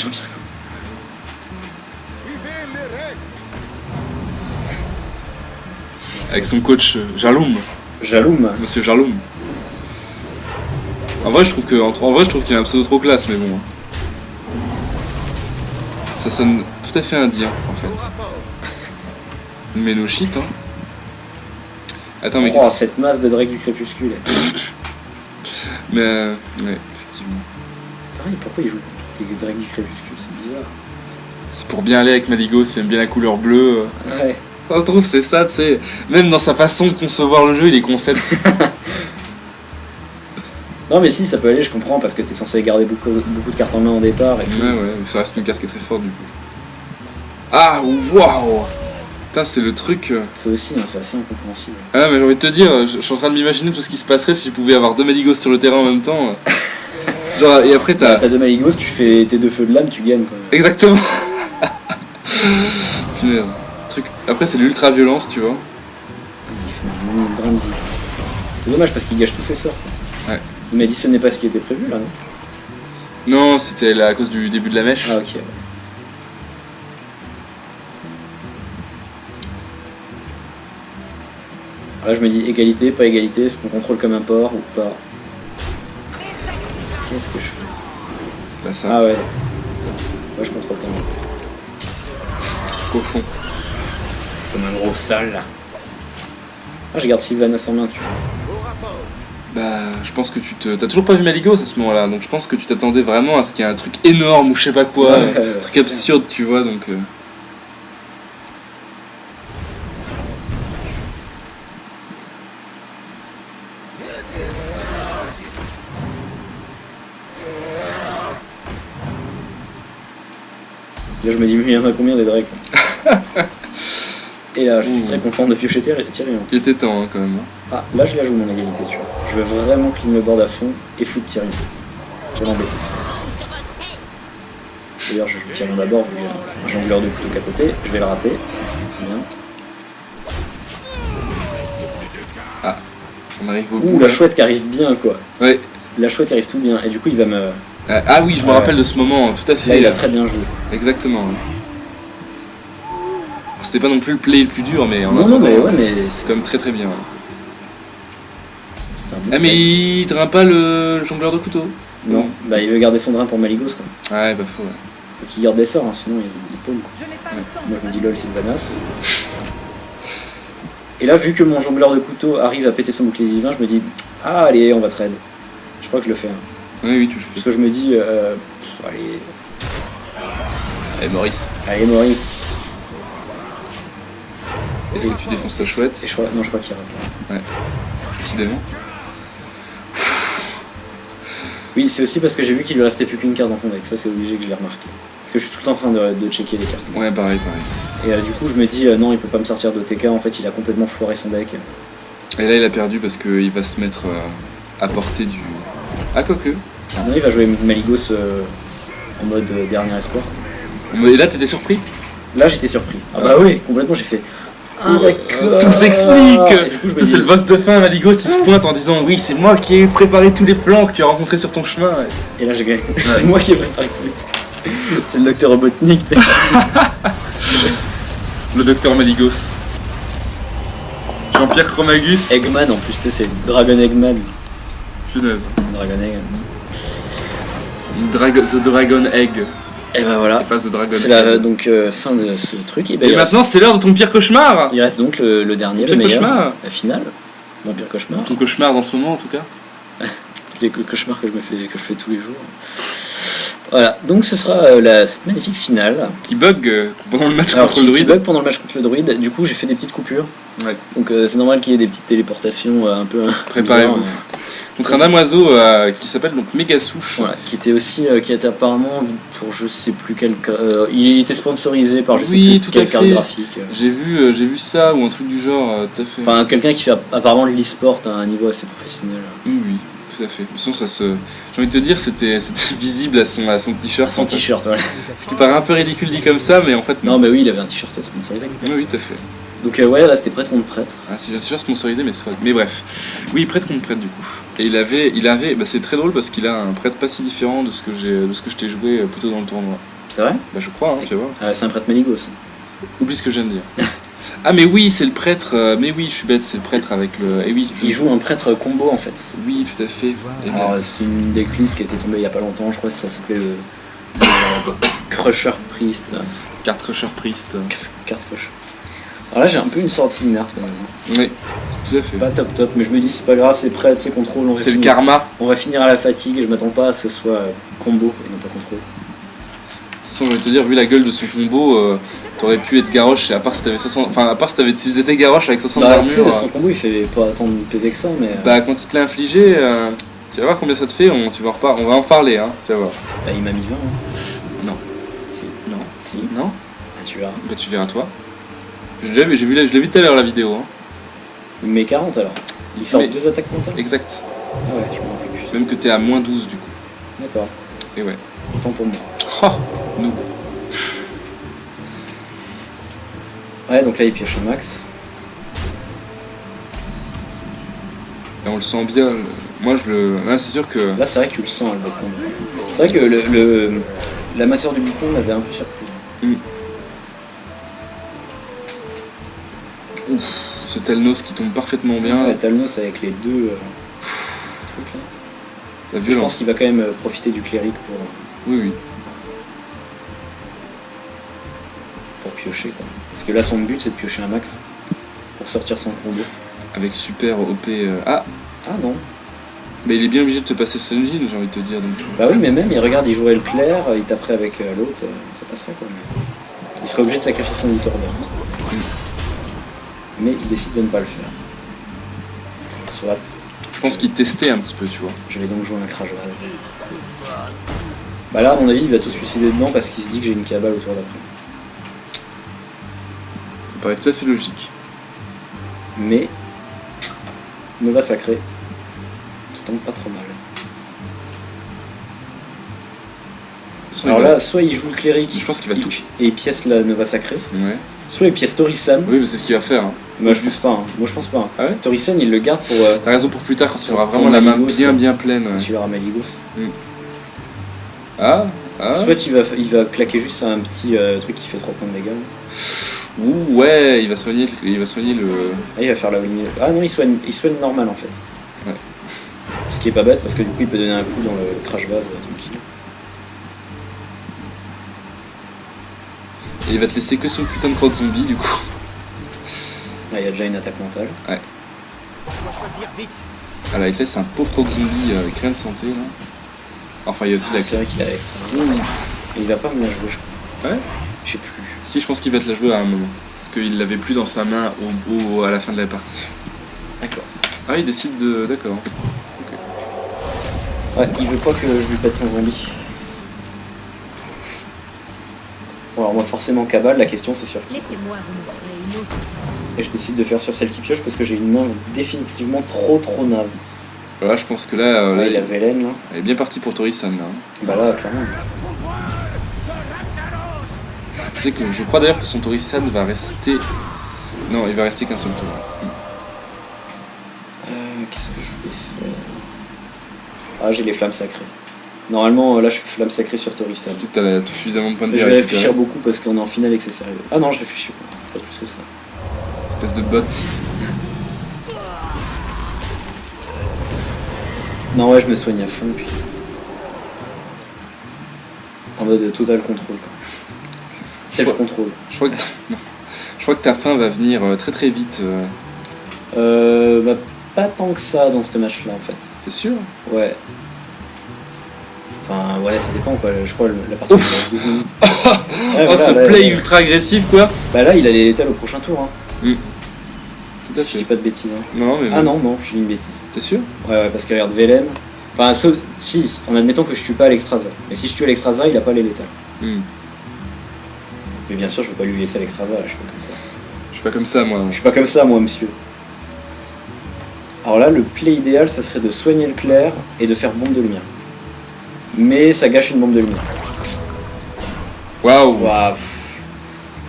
Speaker 2: Avec son coach Jaloum. Monsieur Jaloum. En vrai, je trouve qu'il a un pseudo trop classe, mais bon. Ça sonne tout à fait indien, en fait. Mais no shit, hein. Attends, mais qu'est-ce que...
Speaker 1: cette masse de Drake du crépuscule.
Speaker 2: Mais, ouais, effectivement.
Speaker 1: Pareil, pourquoi il joue des Drake du crépuscule? C'est bizarre.
Speaker 2: C'est pour bien aller avec Maligos, il aime bien la couleur bleue.
Speaker 1: Ouais.
Speaker 2: Ça se trouve, c'est ça, tu sais. Même dans sa façon de concevoir le jeu, il est concept.
Speaker 1: Non, mais si, ça peut aller, je comprends, parce que t'es censé garder beaucoup de cartes en main au départ. Et tout.
Speaker 2: Ouais, ça reste une carte qui est très forte, du coup. Ah, waouh! Putain, c'est le truc...
Speaker 1: Ça aussi, hein, c'est assez incompréhensible.
Speaker 2: Ah, mais j'ai envie de te dire, je suis en train de m'imaginer tout ce qui se passerait si je pouvais avoir 2 Maligos sur le terrain en même temps. Genre, et après t'as...
Speaker 1: T'as 2 Maligos, tu fais tes 2 feux de lame, tu gagnes, quoi.
Speaker 2: Exactement. Punaise. Après, c'est l'ultra violence, tu vois.
Speaker 1: Il fait une drain de vie. C'est dommage parce qu'il gâche tous ses sorts. Quoi.
Speaker 2: Ouais.
Speaker 1: Il m'additionnait pas ce qui était prévu là, non?
Speaker 2: Non, c'était à cause du début de la mèche.
Speaker 1: Ah, ok. Ouais. Là je me dis égalité, pas égalité, est-ce qu'on contrôle comme un porc ou pas? Qu'est-ce que je fais?
Speaker 2: Bah ça.
Speaker 1: Ah ouais. Moi je contrôle comme un porc.
Speaker 2: Au fond.
Speaker 1: Comme un gros sale là. Ah je garde Sylvanas en main tu vois.
Speaker 2: Bah je pense que t'as toujours pas vu Maligos à ce moment-là, donc je pense que tu t'attendais vraiment à ce qu'il y ait un truc énorme ou je sais pas quoi, un truc absurde tu vois, donc...
Speaker 1: Là je me dis mais il y en a combien des drakes? Et là je suis très content de piocher Tyrion.
Speaker 2: Il était temps hein, quand même.
Speaker 1: Ah là je la joue mon égalité tu vois. Je veux vraiment clean le board à fond et foutre Tyrion. Je vais l'embêter. D'ailleurs je joue Tyrion d'abord vu que j'ai un jongleur de couteau capoté. Je vais le rater. Très bien.
Speaker 2: Ah, on arrive au bout.
Speaker 1: Ouh la chouette qui arrive bien quoi.
Speaker 2: Ouais.
Speaker 1: La chouette qui arrive tout bien et du coup il va me...
Speaker 2: Ah oui je me rappelle de ce moment, tout à fait.
Speaker 1: Là il a très bien joué.
Speaker 2: Exactement. Ouais. C'était pas non plus le play le plus dur mais en
Speaker 1: Non
Speaker 2: attendant,
Speaker 1: mais ouais mais...
Speaker 2: c'est quand même très très bien. Ouais.
Speaker 1: Un
Speaker 2: Ah mais il drain pas le jongleur de couteau?
Speaker 1: Non, bah il veut garder son drain pour Maligos quoi.
Speaker 2: Ouais bah faut ouais.
Speaker 1: Faut qu'il garde des sorts hein, sinon il paume quoi. Moi je me dis lol Sylvanas. Et là vu que mon jongleur de couteau arrive à péter son bouclier divin, je me dis ah allez on va trade. Je crois que je le fais. Hein.
Speaker 2: Oui tu le fais.
Speaker 1: Parce que je me dis allez.
Speaker 2: Allez Maurice.
Speaker 1: Allez Maurice.
Speaker 2: Est-ce que tu défonces ta chouette?
Speaker 1: Et non je crois qu'il rate.
Speaker 2: Ouais. Décidément.
Speaker 1: Oui c'est aussi parce que j'ai vu qu'il lui restait plus qu'une carte dans son deck, ça c'est obligé que je l'ai remarqué. Parce que je suis tout le temps en train de checker les cartes.
Speaker 2: Ouais pareil.
Speaker 1: Et du coup je me dis non il peut pas me sortir d'OTK, en fait il a complètement foiré son deck.
Speaker 2: Et là il a perdu parce qu'il va se mettre à portée du... Ah quoique.
Speaker 1: Non il va jouer Maligos en mode dernier espoir.
Speaker 2: Et là t'étais surpris?
Speaker 1: Là j'étais surpris. Ah bah oui complètement j'ai fait... Ah d'accord.
Speaker 2: Tout s'explique.
Speaker 1: C'est
Speaker 2: le boss de fin, Maligos, il se pointe en disant oui c'est moi qui ai préparé tous les plans que tu as rencontrés sur ton chemin.
Speaker 1: Et là j'ai gagné. C'est moi qui ai préparé tous les plans. C'est le docteur Robotnik.
Speaker 2: Le docteur Maligos. Jean-Pierre Chromagus.
Speaker 1: Eggman en plus c'est Dragon Eggman.
Speaker 2: Punaise.
Speaker 1: C'est Dragon Egg.
Speaker 2: The Dragon Egg.
Speaker 1: Et bah voilà.
Speaker 2: Pas The Dragon
Speaker 1: c'est
Speaker 2: Egg.
Speaker 1: donc fin de ce truc.
Speaker 2: Et maintenant c'est l'heure de ton pire cauchemar.
Speaker 1: Il reste donc le dernier,
Speaker 2: ton
Speaker 1: le
Speaker 2: pire
Speaker 1: meilleur,
Speaker 2: cauchemar.
Speaker 1: la finale. Mon pire cauchemar.
Speaker 2: Ton cauchemar dans ce moment en tout cas.
Speaker 1: Les cauchemars que je fais tous les jours. Voilà, donc ce sera cette magnifique finale.
Speaker 2: Qui bug pendant le match
Speaker 1: Alors,
Speaker 2: contre le druide.
Speaker 1: Qui bug pendant le match contre le druide. Du coup j'ai fait des petites coupures.
Speaker 2: Ouais.
Speaker 1: Donc c'est normal qu'il y ait des petites téléportations un peu...
Speaker 2: Préparez-vous. Contre un damoiseau qui s'appelle donc Megasouche.
Speaker 1: Voilà, qui était aussi qui était apparemment pour je sais plus quel il était sponsorisé par je sais plus quelle carte graphique.
Speaker 2: J'ai vu ça ou un truc du genre tout à fait.
Speaker 1: Enfin quelqu'un qui fait apparemment l'e-sport à un niveau assez professionnel.
Speaker 2: Oui, tout à fait. De toute façon ça se j'ai envie de te dire c'était visible à son t-shirt.
Speaker 1: Son t-shirt voilà.
Speaker 2: Ce qui paraît un peu ridicule dit comme ça mais en fait
Speaker 1: non mais oui il avait un t-shirt sponsorisé.
Speaker 2: Oui tout à fait.
Speaker 1: Donc ouais là c'était prêtre contre prêtre.
Speaker 2: Ah si j'ai un t-shirt sponsorisé mais soit. Mais bref. Oui prêtre contre prêtre du coup. Et il avait bah c'est très drôle parce qu'il a un prêtre pas si différent de ce que je t'ai joué plutôt dans le tournoi.
Speaker 1: C'est vrai?
Speaker 2: Bah je crois tu vas voir.
Speaker 1: C'est un prêtre Maligos.
Speaker 2: Oublie ce que je viens de dire. Ah mais oui c'est le prêtre, mais oui je suis bête, c'est le prêtre avec le... Et oui,
Speaker 1: il joue un prêtre combo en fait.
Speaker 2: Oui tout à fait.
Speaker 1: Alors c'est une decklist qui a été tombée il y a pas longtemps, je crois que ça s'appelait le Crusher Priest.
Speaker 2: Carte Crusher Priest.
Speaker 1: Carte Crusher. Alors là j'ai un peu une sortie de merde quand même.
Speaker 2: Oui, tout à fait.
Speaker 1: Pas top mais je me dis c'est pas grave, c'est prêtre, c'est contrôle.
Speaker 2: C'est le karma.
Speaker 1: On va finir à la fatigue et je m'attends pas à ce que ce soit combo et non pas contrôle.
Speaker 2: De toute façon je vais te dire, vu la gueule de son combo, t'aurais pu être Garrosh et à part si t'avais 60... Enfin à part si t'étais Garrosh avec 60 d'armure...
Speaker 1: son combo il fait pas tant de PV que ça mais...
Speaker 2: Bah quand il te l'a infligé, tu vas voir combien ça te fait, on va en parler hein, tu vas voir.
Speaker 1: Bah il m'a mis 20 hein.
Speaker 2: Non.
Speaker 1: Non. Si.
Speaker 2: Non.
Speaker 1: Bah tu verras.
Speaker 2: Bah tu verras toi. Je l'ai vu tout à l'heure la vidéo. Hein.
Speaker 1: Il met 40 alors. Il sort 2 attaques mentales.
Speaker 2: Exact.
Speaker 1: Ah ouais, je m'en rappelle plus.
Speaker 2: Même que t'es à moins 12 du coup.
Speaker 1: D'accord.
Speaker 2: Et ouais.
Speaker 1: Autant pour moi.
Speaker 2: Oh, nous.
Speaker 1: Ouais, donc là il pioche un max.
Speaker 2: Et on le sent bien. Moi je le... Là c'est sûr que...
Speaker 1: Là c'est vrai que tu le sens le bâton. C'est vrai que la masseur du bouton m'avait un peu surpris.
Speaker 2: Ouf, ce Telnos qui tombe parfaitement bien.
Speaker 1: Ouais, Talnos avec les deux trucs là.
Speaker 2: La
Speaker 1: Je
Speaker 2: violence.
Speaker 1: pense qu'il va quand même profiter du cléric
Speaker 2: Oui.
Speaker 1: pour piocher quoi. Parce que là son but c'est de piocher un max pour sortir son combo.
Speaker 2: Avec super OP. Ah,
Speaker 1: non.
Speaker 2: mais il est bien obligé de te passer Sunjin, j'ai envie de te dire. Donc.
Speaker 1: Bah oui mais même il regarde, il jouerait le clair, il taperait avec l'autre, ça passerait quoi. Il serait obligé de sacrifier son Loot Order. Mais il décide de ne pas le faire. Soit.
Speaker 2: Je pense qu'il testait un petit peu, tu vois.
Speaker 1: Je vais donc jouer un Crash Vase. Bah là à mon avis il va tout se suicider dedans parce qu'il se dit que j'ai une cabale au tour d'après.
Speaker 2: Ça paraît tout à fait logique.
Speaker 1: Mais Nova Sacré qui tombe pas trop mal. Alors là, soit il joue le cléric,
Speaker 2: je pense qu'il va tout.
Speaker 1: Et il pièce la Nova Sacré,
Speaker 2: Ouais.
Speaker 1: soit il pièce Torisan.
Speaker 2: Oui, mais c'est ce qu'il va faire. Hein.
Speaker 1: Moi je pense pas. Hein. Moi je pense pas. Hein.
Speaker 2: Ah ouais
Speaker 1: Torisan il le garde pour.
Speaker 2: T'as raison pour plus tard quand tu auras
Speaker 1: pour
Speaker 2: vraiment la main
Speaker 1: Maligos,
Speaker 2: bien pleine.
Speaker 1: Quand
Speaker 2: Ouais.
Speaker 1: il aura Maligos.
Speaker 2: Ah.
Speaker 1: Soit il va claquer juste un petit truc qui fait 3 points de dégâts.
Speaker 2: Ouh, ouais, il va soigner le.
Speaker 1: Ah, il va faire la ligne. Ah non, il soigne normal en fait.
Speaker 2: Ouais.
Speaker 1: Ce qui est pas bête parce que du coup il peut donner un coup dans le Crash Vase tranquille.
Speaker 2: Et il va te laisser que son putain de crotte zombie du coup.
Speaker 1: Ah, il y a déjà une attaque mentale.
Speaker 2: Ouais. Ah là, il te laisse un pauvre croc zombie avec rien de santé là. Enfin, il y a aussi la
Speaker 1: C'est vrai qu'il a extra. Et il va pas me la jouer, je crois.
Speaker 2: Ouais.
Speaker 1: Je sais plus.
Speaker 2: Si, je pense qu'il va te la jouer à un moment. Parce qu'il l'avait plus dans sa main à la fin de la partie.
Speaker 1: D'accord.
Speaker 2: Ah, il décide de. D'accord.
Speaker 1: Ouais, il veut pas que je lui pète son zombie. Bon, alors moi forcément cabale, la question c'est sur qui.
Speaker 3: Laissez-moi vous montrer une autre façon.
Speaker 1: Et je décide de faire sur celle qui pioche parce que j'ai une main définitivement trop naze.
Speaker 2: Voilà, je pense que là,
Speaker 1: Là, il a Velen là.
Speaker 2: elle est bien partie pour Torisan là.
Speaker 1: Bah là, clairement.
Speaker 2: Je sais que je crois d'ailleurs que son Torisan va rester. Non, il va rester qu'un seul tour.
Speaker 1: Qu'est-ce que je vais faire? Ah, j'ai les flammes sacrées. Normalement, là je fais flamme sacrée sur Torisan.
Speaker 2: Surtout que t'as suffisamment de points de vie
Speaker 1: Je
Speaker 2: à
Speaker 1: vais
Speaker 2: récupérer.
Speaker 1: réfléchir beaucoup parce qu'on est en finale et que c'est sérieux. Ah non, je réfléchis pas plus que ça.
Speaker 2: Espèce de bot.
Speaker 1: Non, ouais, je me soigne à fond puis. En mode total contrôle quoi. Self-control.
Speaker 2: Je crois que ta fin va venir très très vite.
Speaker 1: Bah, pas tant que ça dans ce match là en fait.
Speaker 2: T'es sûr?
Speaker 1: Ouais. Enfin, ouais, ça dépend quoi. Je crois la partie de 12 minutes. Ouais,
Speaker 2: Oh,
Speaker 1: voilà,
Speaker 2: ce
Speaker 1: là,
Speaker 2: play ultra agressif quoi.
Speaker 1: Bah là, il a les létales au prochain tour. Hein.
Speaker 2: Tout à
Speaker 1: Si je dis
Speaker 2: fait.
Speaker 1: pas de bêtises. Hein.
Speaker 2: Non, mais.
Speaker 1: Ah non, je dis une bêtise.
Speaker 2: T'es sûr?
Speaker 1: Ouais, parce que regarde, Velen. Enfin, si, en admettant que je tue pas Alexstrasza. Mais si je tue Alexstrasza, il a pas les létales. Mais bien sûr, je veux pas lui laisser Alexstrasza, je suis pas comme ça.
Speaker 2: Je suis pas comme ça moi.
Speaker 1: Je suis pas comme ça, moi, monsieur. Alors là, le play idéal, ça serait de soigner le clair et de faire bombe de lumière. Mais ça gâche une bombe de lumière.
Speaker 2: Waouh!
Speaker 1: Waouh.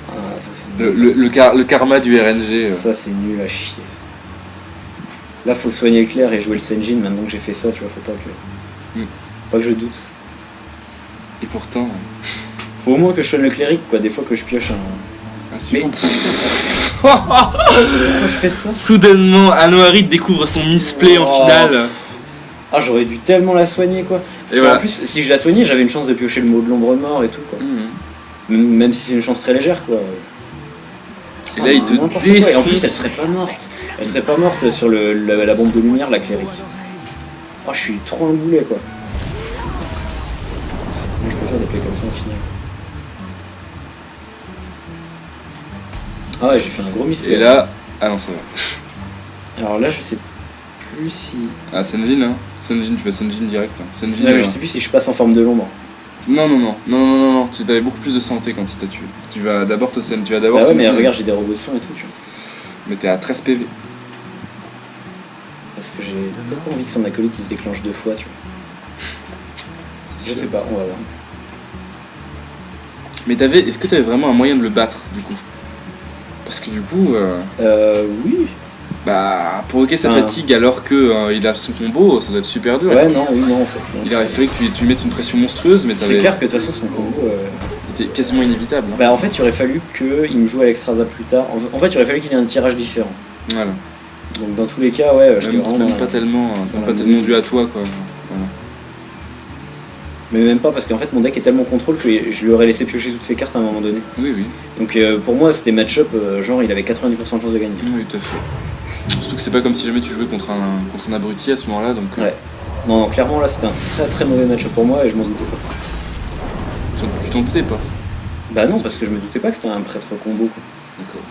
Speaker 1: Ah, ça, c'est
Speaker 2: Le karma du RNG.
Speaker 1: Ça, c'est nul à chier, ça. Là, faut soigner le clair et jouer le Senjin. Maintenant que j'ai fait ça, tu vois, faut pas que je doute.
Speaker 2: Et pourtant.
Speaker 1: Faut au moins que je soigne le cléric, quoi. Des fois que je pioche
Speaker 2: Un super.
Speaker 1: Pourquoi je fais ça?
Speaker 2: Soudainement, Anoharit découvre son misplay en finale.
Speaker 1: Ah, j'aurais dû tellement la soigner, quoi. Parce qu'en plus, si je la soignais, j'avais une chance de piocher le mot de l'ombre mort et tout, quoi. Même si c'est une chance très légère, quoi.
Speaker 2: Et là, il te
Speaker 1: n'importe quoi.
Speaker 2: défonce.
Speaker 1: Et en plus, elle serait pas morte. Elle serait pas morte sur la bombe de lumière, la cléric. Oh, je suis trop un boulet, quoi. Moi, je préfère des plays comme ça, en finale. Ah ouais, j'ai fait un gros misplay.
Speaker 2: Et là. Ah non, ça va.
Speaker 1: Alors là, je sais plus si...
Speaker 2: Ah, Senjin, hein. Senjin, tu fais Senjin direct. Hein. Senjin,
Speaker 1: Là, je sais plus si je passe en forme de l'ombre.
Speaker 2: Non. Tu avais beaucoup plus de santé quand il t'a tué. Tu vas d'abord te Senjin. Tu vas d'abord
Speaker 1: Bah ouais, mais
Speaker 2: Senjin.
Speaker 1: regarde, j'ai des robots de son et tout, tu vois.
Speaker 2: Mais t'es à 13 PV.
Speaker 1: Parce que j'ai peut-être pas envie que son acolyte il se déclenche 2 fois, tu vois. Je sais pas, on va voir.
Speaker 2: Mais est-ce que t'avais vraiment un moyen de le battre, du coup? Parce que du coup...
Speaker 1: Oui.
Speaker 2: Bah, provoquer sa fatigue alors que il a son combo, ça doit être super dur.
Speaker 1: Ouais, non, en fait. Non,
Speaker 2: il aurait fallu que tu mettes une pression monstrueuse, mais
Speaker 1: c'est clair que de toute façon, son combo...
Speaker 2: était quasiment inévitable. Hein.
Speaker 1: Bah, en fait, il aurait fallu qu'il me joue Alexstrasza plus tard. En fait, il aurait fallu qu'il ait un tirage différent.
Speaker 2: Voilà.
Speaker 1: Donc dans tous les cas, ouais, j'étais
Speaker 2: C'est
Speaker 1: vraiment...
Speaker 2: même pas tellement dû à toi, quoi. Voilà.
Speaker 1: Mais même pas, parce qu'en fait mon deck est tellement contrôle que je lui aurais laissé piocher toutes ses cartes à un moment donné.
Speaker 2: Oui, oui.
Speaker 1: Donc pour moi c'était match-up, genre il avait 90% de chance de gagner.
Speaker 2: Oui, tout à fait. Surtout que c'est pas comme si jamais tu jouais contre un abruti à ce moment-là, donc...
Speaker 1: Ouais. Non, clairement là c'était un très très mauvais match-up pour moi et je m'en doutais pas.
Speaker 2: Tu t'en doutais pas?
Speaker 1: Bah non, parce que je me doutais pas que c'était un prêtre combo, quoi.
Speaker 2: D'accord.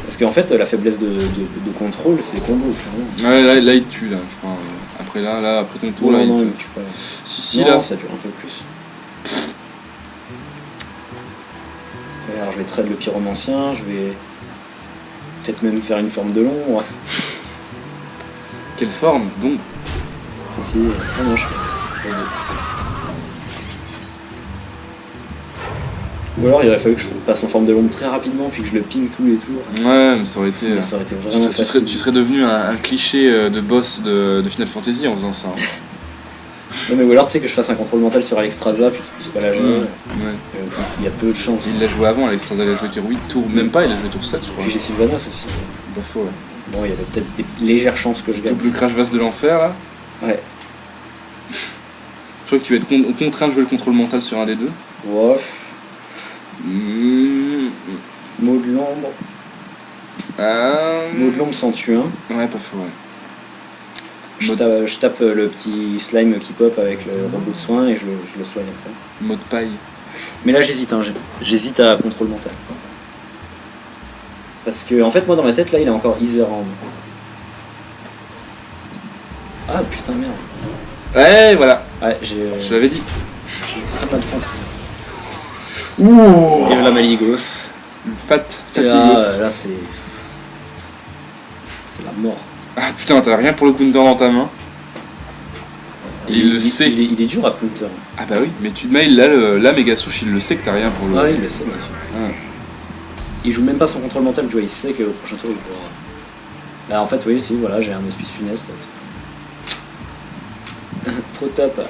Speaker 1: Parce qu'en fait la faiblesse de contrôle c'est combo, clairement.
Speaker 2: Ouais, là il te tue, là, je crois. Après ton tour,
Speaker 1: Non,
Speaker 2: là,
Speaker 1: non,
Speaker 2: il
Speaker 1: il
Speaker 2: te...
Speaker 1: me tue pas.
Speaker 2: Si,
Speaker 1: Non,
Speaker 2: là.
Speaker 1: ça dure un peu plus. Ouais, alors je vais trade le pyromancien, je vais peut-être même faire une forme de long. Ouais.
Speaker 2: Quelle forme, donc?
Speaker 1: Faut essayer. Ah non, je fais. Ou alors il aurait fallu que je passe en forme de l'ombre très rapidement puis que je le ping tous les tours.
Speaker 2: Ouais, mais ça aurait été...
Speaker 1: Mais ça aurait été vraiment facile.
Speaker 2: Tu serais devenu un cliché de boss de Final Fantasy en faisant ça. Hein.
Speaker 1: Non mais ou alors tu sais que je fasse un contrôle mental sur Alexstrasza puis tu puisses pas la gérer.
Speaker 2: Ouais.
Speaker 1: Il y a peu de chance.
Speaker 2: Il l'a joué avant, Alexstrasza, il a joué tour 8 tours, même pas, il a joué tour 7, je crois.
Speaker 1: Puis j'ai Sylvanas aussi.
Speaker 2: Pas faux, ouais.
Speaker 1: Bon, il y avait peut-être des légères chances que je gagne.
Speaker 2: Double crash vase de l'enfer, là.
Speaker 1: Ouais.
Speaker 2: Je crois que tu vas être contraint de jouer le contrôle mental sur un des deux.
Speaker 1: Ouais. Mot de l'ombre. Mot de l'ombre s'en tue un.
Speaker 2: Ouais, pas faux, ouais.
Speaker 1: Je tape le petit slime qui pop avec le robot de soin et je le soigne après.
Speaker 2: Mode paille.
Speaker 1: Mais là j'hésite, hein, j'hésite à contrôle mental. Parce que en fait moi dans ma tête là il a encore Iserand. Ah putain merde.
Speaker 2: Ouais, voilà.
Speaker 1: Ouais,
Speaker 2: Je l'avais dit.
Speaker 1: j'ai très mal senti.
Speaker 2: Ouh.
Speaker 1: Et la Maligos.
Speaker 2: Fatigos.
Speaker 1: Là c'est la mort.
Speaker 2: Ah putain, t'as rien pour le counter dans ta main. Il le sait.
Speaker 1: Il est dur à counter.
Speaker 2: Ah bah oui, mais tu mail là Megasouche il le sait que t'as rien pour le...
Speaker 1: Ah il le sait bien sûr.
Speaker 2: Ah.
Speaker 1: Il joue même pas son contrôle mental, tu vois, il sait qu'au prochain tour il pourra... Bah en fait oui, si, voilà, j'ai un hospice funeste. Trop top.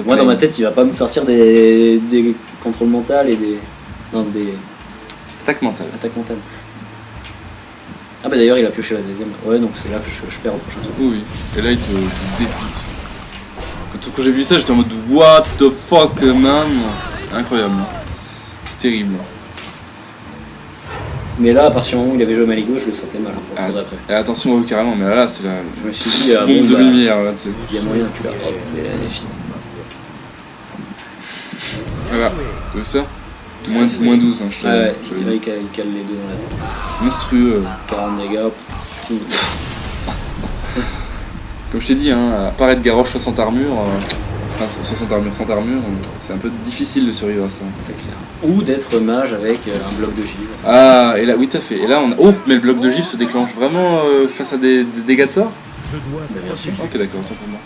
Speaker 1: Moi dans ma tête il va pas me sortir des contrôles mentales et des... Non, des...
Speaker 2: Stack mental.
Speaker 1: Attaques mentales. Ah bah d'ailleurs il a pioché la deuxième. Ouais donc c'est là que je perds au prochain tour.
Speaker 2: Oui, et là il te défonce. Quand j'ai vu ça j'étais en mode what the fuck man. Incroyable. Terrible.
Speaker 1: Mais là à partir du moment où il avait joué Maligo je le sentais mal pour le tour d'après.
Speaker 2: Et attention carrément, mais là c'est la
Speaker 1: Je me suis dit
Speaker 2: bombe de lumière là tu sais.
Speaker 1: Il y a moyen que la hop, mais elle est finie.
Speaker 2: Voilà, t'as vu ça moins 12 hein, je te
Speaker 1: Ouais, il dirait qu'il cale les deux dans la tête.
Speaker 2: Monstrueux.
Speaker 1: 40 dégâts, fini.
Speaker 2: Comme je t'ai dit, hein, à part être Garrosh 60 armure, 60 armure, 30 armure, c'est un peu difficile de survivre à ça.
Speaker 1: C'est clair. Ou d'être mage avec un bloc de givre.
Speaker 2: Ah, et là, oui, tout à fait. Et là, on a... Oh, mais le bloc de givre se déclenche vraiment face à des dégâts de sort?
Speaker 1: Bah, bien sûr.
Speaker 2: Ok, d'accord, autant pour moi.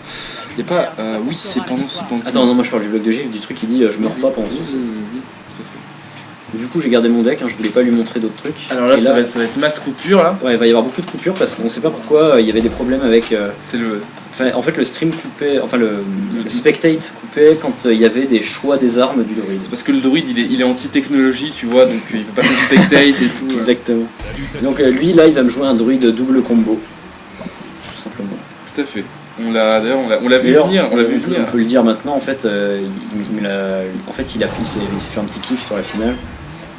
Speaker 2: Il n'y a pas... oui, c'est pendant 6 points.
Speaker 1: Attends, non, moi je parle du bloc de givre, du truc qui dit je meurs pas pendant
Speaker 2: Oui,
Speaker 1: ce
Speaker 2: oui, oui, tout à fait.
Speaker 1: Du coup j'ai gardé mon deck, hein, je voulais pas lui montrer d'autres trucs.
Speaker 2: Alors là,
Speaker 1: Et
Speaker 2: ça va être masse coupure, là.
Speaker 1: Ouais, il va y avoir beaucoup de coupures parce qu'on sait pas pourquoi il y avait des problèmes avec...
Speaker 2: C'est le...
Speaker 1: Enfin, en fait le stream coupait, enfin le spectate coupait quand il y avait des choix des armes du druide.
Speaker 2: Parce que le druide, il est anti-technologie, tu vois, donc il peut pas faire du spectate et tout.
Speaker 1: Exactement. Donc lui là il va me jouer un druide double combo. Tout simplement.
Speaker 2: Tout à fait. On l'a vu venir,
Speaker 1: On peut le dire maintenant en fait, il s'est fait un petit kiff sur la finale.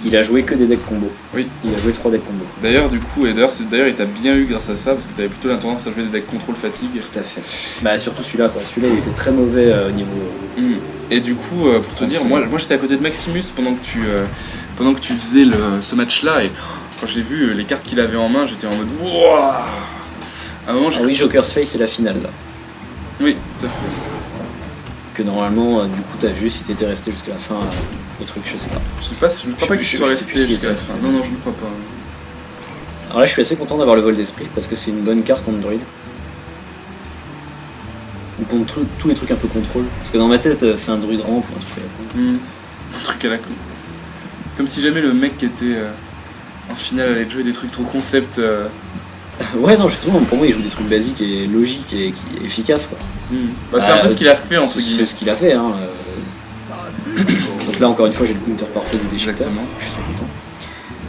Speaker 1: Il a joué que des decks combo.
Speaker 2: Oui.
Speaker 1: Il a joué 3 decks combo.
Speaker 2: D'ailleurs, du coup, il t'a bien eu grâce à ça, parce que t'avais plutôt la tendance à jouer des decks contrôle fatigue.
Speaker 1: Tout à fait. Bah surtout celui-là quoi. Celui-là il était très mauvais au niveau...
Speaker 2: Et du coup, pour te dire, moi j'étais à côté de Maximus pendant que tu faisais ce match-là, et quand j'ai vu les cartes qu'il avait en main, j'étais en mode wouah. À un moment,
Speaker 1: oui, Joker's Face c'est la finale là.
Speaker 2: Oui, tout à fait.
Speaker 1: Que normalement, du coup, t'as vu si t'étais resté jusqu'à la fin au truc, je sais pas.
Speaker 2: Je ne crois pas qu'il soit resté jusqu'à la fin. Non, je ne crois pas.
Speaker 1: Alors là, je suis assez content d'avoir le vol d'esprit parce que c'est une bonne carte contre druide. Ou contre tous les trucs un peu contrôle. Parce que dans ma tête, c'est un druide ramp ou un truc à la con.
Speaker 2: Un truc à la con. Comme si jamais le mec qui était en finale allait jouer des trucs trop concept.
Speaker 1: Ouais, non, justement, pour moi, il joue des trucs basiques et logiques et efficaces, quoi.
Speaker 2: Bah, c'est un peu ce qu'il a fait, entre guillemets.
Speaker 1: C'est ce qu'il a fait, hein. Donc là, encore une fois, j'ai le counter parfait du déchiqueteur.
Speaker 2: Exactement.
Speaker 1: Je suis très content.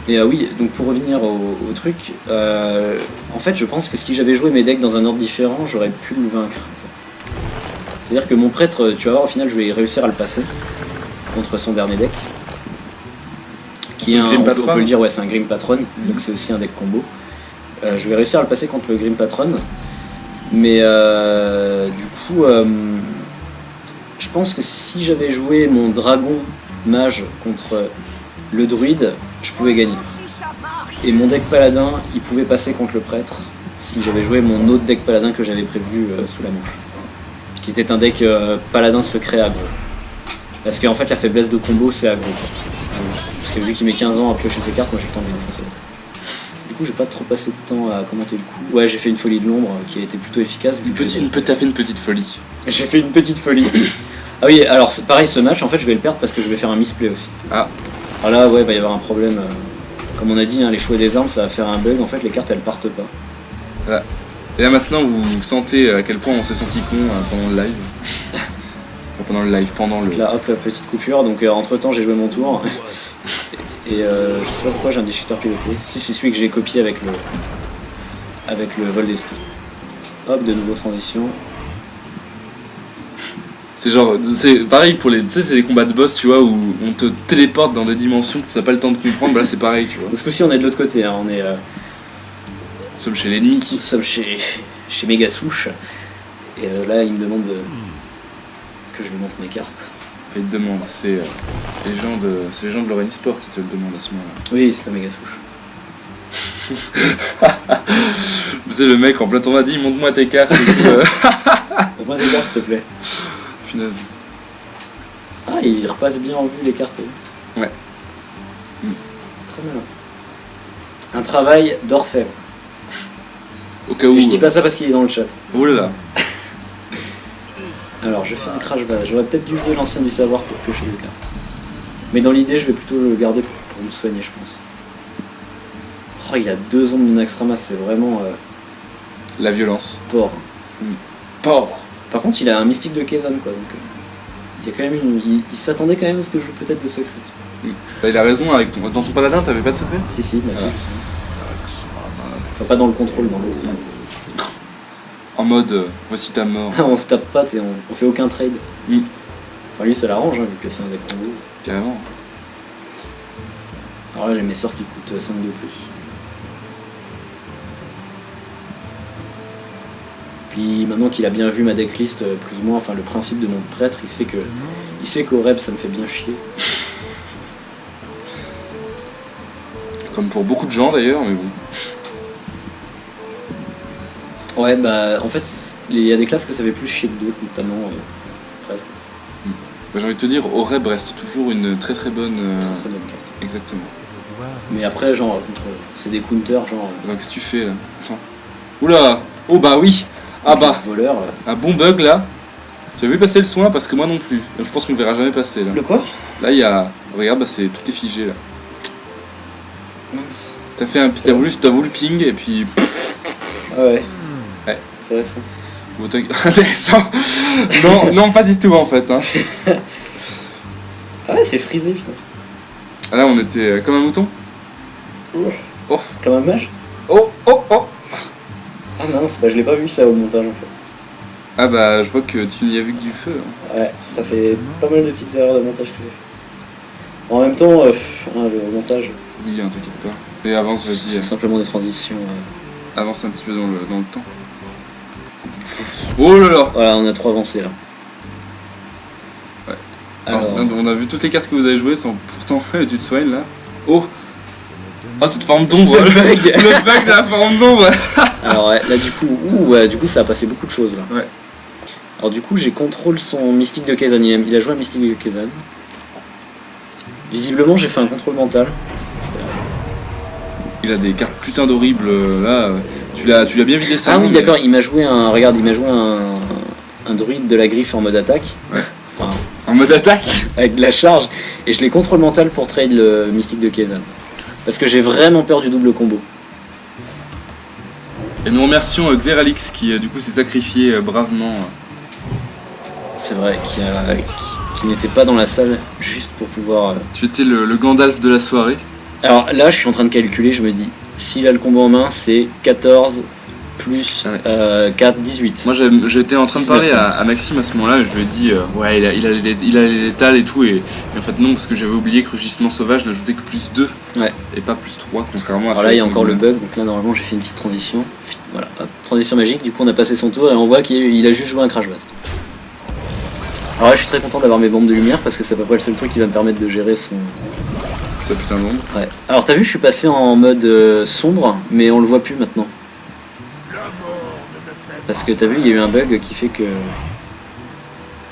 Speaker 1: Et oui, donc pour revenir au truc, en fait je pense que si j'avais joué mes decks dans un ordre différent, j'aurais pu le vaincre. En fait. C'est-à-dire que mon prêtre, tu vas voir, au final je vais réussir à le passer contre son dernier deck. Qui est un, on peut le dire, ouais, c'est un Grim Patron, donc c'est aussi un deck combo. Je vais réussir à le passer contre le Grim Patron, mais du coup, je pense que si j'avais joué mon dragon mage contre le druide, je pouvais gagner. Et mon deck paladin, il pouvait passer contre le prêtre si j'avais joué mon autre deck paladin que j'avais prévu sous la manche. Qui était un deck paladin secret aggro. Parce qu'en fait la faiblesse de combo c'est aggro. Parce que vu qu'il met 15 ans à piocher ses cartes, moi j'ai le temps de les enfoncer. Du coup j'ai pas trop passé de temps à commenter le coup. Ouais, j'ai fait une folie de l'ombre qui a été plutôt efficace.
Speaker 2: T'as fait une petite folie.
Speaker 1: J'ai fait une petite folie. Ah oui, alors pareil, ce match en fait je vais le perdre parce que je vais faire un misplay aussi.
Speaker 2: Ah.
Speaker 1: Alors là ouais, il va y avoir un problème. Comme on a dit, hein, les choix des armes ça va faire un bug, en fait les cartes elles partent pas.
Speaker 2: Voilà. Et là maintenant vous sentez à quel point on s'est senti con pendant le live. Pendant le...
Speaker 1: Là hop, la petite coupure, donc entre temps j'ai joué mon tour. Et je sais pas pourquoi j'ai un déchiqueteur piloté. Si c'est celui que j'ai copié avec le vol d'esprit. Hop, de nouveau transition.
Speaker 2: C'est genre, c'est pareil pour les, tu sais, c'est les combats de boss, tu vois, où on te téléporte dans des dimensions que tu n'as pas le temps de comprendre. Bah là c'est pareil, tu vois.
Speaker 1: Parce que si on est de l'autre côté, hein, on est.
Speaker 2: Nous sommes chez l'ennemi.
Speaker 1: Nous sommes chez Megasouche. Et là il me demande que je lui montre mes cartes.
Speaker 2: Il te demande, c'est les gens de Lorraine Sport qui te le demandent à ce moment-là.
Speaker 1: Oui, c'est pas Megasouche.
Speaker 2: C'est le mec en plein tournoi dit montre-moi tes cartes et tout.
Speaker 1: Montre-moi tes cartes s'il te plaît.
Speaker 2: Punaise.
Speaker 1: Ah, il repasse bien en vue les cartes.
Speaker 2: Ouais.
Speaker 1: Très malin. Un travail d'orfèvre.
Speaker 2: Au cas où.
Speaker 1: Et je dis pas ça parce qu'il est dans le chat.
Speaker 2: Oh là là.
Speaker 1: Alors je fais un crash vase. J'aurais peut-être dû jouer l'ancien du savoir pour piocher le cartes. Mais dans l'idée, je vais plutôt le garder pour me soigner, je pense. Oh, il a 2 ombres de Naxxramas, c'est vraiment.
Speaker 2: La violence.
Speaker 1: Porc.
Speaker 2: Porc.
Speaker 1: Par contre, il a un mystique de Kezan, quoi. Donc, il y a quand même il s'attendait quand même à ce que je joue peut-être des secrets.
Speaker 2: Bah, il a raison, avec dans ton paladin, t'avais pas de secret?
Speaker 1: Si, bah si, je sais. Enfin, pas dans le contrôle, dans l'autre.
Speaker 2: En mode, voici ta mort.
Speaker 1: On se tape pas, on fait aucun trade. Enfin, lui, ça l'arrange, hein, vu que c'est un deck combo.
Speaker 2: Carrément.
Speaker 1: Alors là, j'ai mes sorts qui coûtent 5 de plus. Puis maintenant qu'il a bien vu ma decklist, plus ou moins, enfin le principe de mon prêtre, il sait qu'au rep ça me fait bien chier.
Speaker 2: Comme pour beaucoup de gens d'ailleurs, mais bon.
Speaker 1: Ouais, bah en fait, il y a des classes que ça fait plus chier que d'autres, notamment prêtre.
Speaker 2: Bah, j'ai envie de te dire, au rep reste toujours une très très bonne.
Speaker 1: Très bonne carte.
Speaker 2: Exactement.
Speaker 1: Mais après, genre, c'est des counters, genre.
Speaker 2: Alors, qu'est-ce que tu fais là? Attends. Oula! Oh bah oui! Ah bah!
Speaker 1: Voleur.
Speaker 2: Un bon bug là! Tu as vu passer le soin parce que moi non plus. Donc, je pense qu'on le verra jamais passer là.
Speaker 1: Le quoi?
Speaker 2: Là il y a. Regarde, bah c'est tout est figé là.
Speaker 1: Mince.
Speaker 2: T'as fait un. T'as voulu ping et puis.
Speaker 1: Ah ouais.
Speaker 2: Ouais.
Speaker 1: Intéressant.
Speaker 2: Intéressant! Non, pas du tout en fait. Hein.
Speaker 1: Ah ouais, c'est frisé putain.
Speaker 2: Ah, là on était comme un mouton?
Speaker 1: Oh. Comme un mage?
Speaker 2: Oh!
Speaker 1: Ah mince, bah je l'ai pas vu ça au montage en fait.
Speaker 2: Ah bah je vois que tu n'y as vu que du feu. Hein.
Speaker 1: Ouais, ça fait pas mal de petites erreurs de montage que j'ai fait. En même temps, le montage...
Speaker 2: Oui, hein, t'inquiète pas. Et avance,
Speaker 1: C'est
Speaker 2: vas-y.
Speaker 1: simplement des transitions.
Speaker 2: Avance un petit peu dans le temps. Oh là là!
Speaker 1: Voilà, on a trop avancé là.
Speaker 2: Ouais.
Speaker 1: Alors...
Speaker 2: On a vu toutes les cartes que vous avez jouées sans pourtant tu te soignes là. Oh! Ah, cette forme d'ombre!
Speaker 1: Le bug!
Speaker 2: Le bug de la forme d'ombre!
Speaker 1: Alors ouais, là du coup ça a passé beaucoup de choses là.
Speaker 2: Ouais.
Speaker 1: Alors du coup j'ai contrôle son mystique de Kezan, il a joué un mystique de Kezan. Visiblement j'ai fait un contrôle mental.
Speaker 2: Il a des cartes putain d'horribles là. Tu l'as bien vidé ça.
Speaker 1: Ah oui d'accord, il m'a joué un druide de la griffe en mode attaque.
Speaker 2: Ouais.
Speaker 1: Enfin,
Speaker 2: en mode attaque.
Speaker 1: Avec de la charge. Et je l'ai contrôle mental pour trade le mystique de Kezan. Parce que j'ai vraiment peur du double combo.
Speaker 2: Et nous remercions Xeralix qui du coup s'est sacrifié bravement.
Speaker 1: C'est vrai, qui n'était pas dans la salle juste pour pouvoir...
Speaker 2: Tu étais le Gandalf de la soirée.
Speaker 1: Alors là, je suis en train de calculer, je me dis, s'il a le combo en main, c'est 14 plus 4, 18.
Speaker 2: Moi j'étais en train de parler à Maxime à ce moment-là, et je lui ai dit ouais il a les létales et tout, et en fait non, parce que j'avais oublié que Rugissement Sauvage n'ajoutait que plus 2 et pas plus 3, contrairement à...
Speaker 1: Alors là il y a encore le bug, donc là normalement j'ai fait une petite transition. Voilà, hop, transition magique, du coup on a passé son tour et on voit qu'il a juste joué un Crash Base. Alors là je suis très content d'avoir mes bombes de lumière parce que c'est à peu près le seul truc qui va me permettre de gérer sa
Speaker 2: putain d'ombre.
Speaker 1: Ouais. Alors t'as vu, je suis passé en mode sombre, mais on le voit plus maintenant. Parce que t'as vu, il y a eu un bug qui fait que...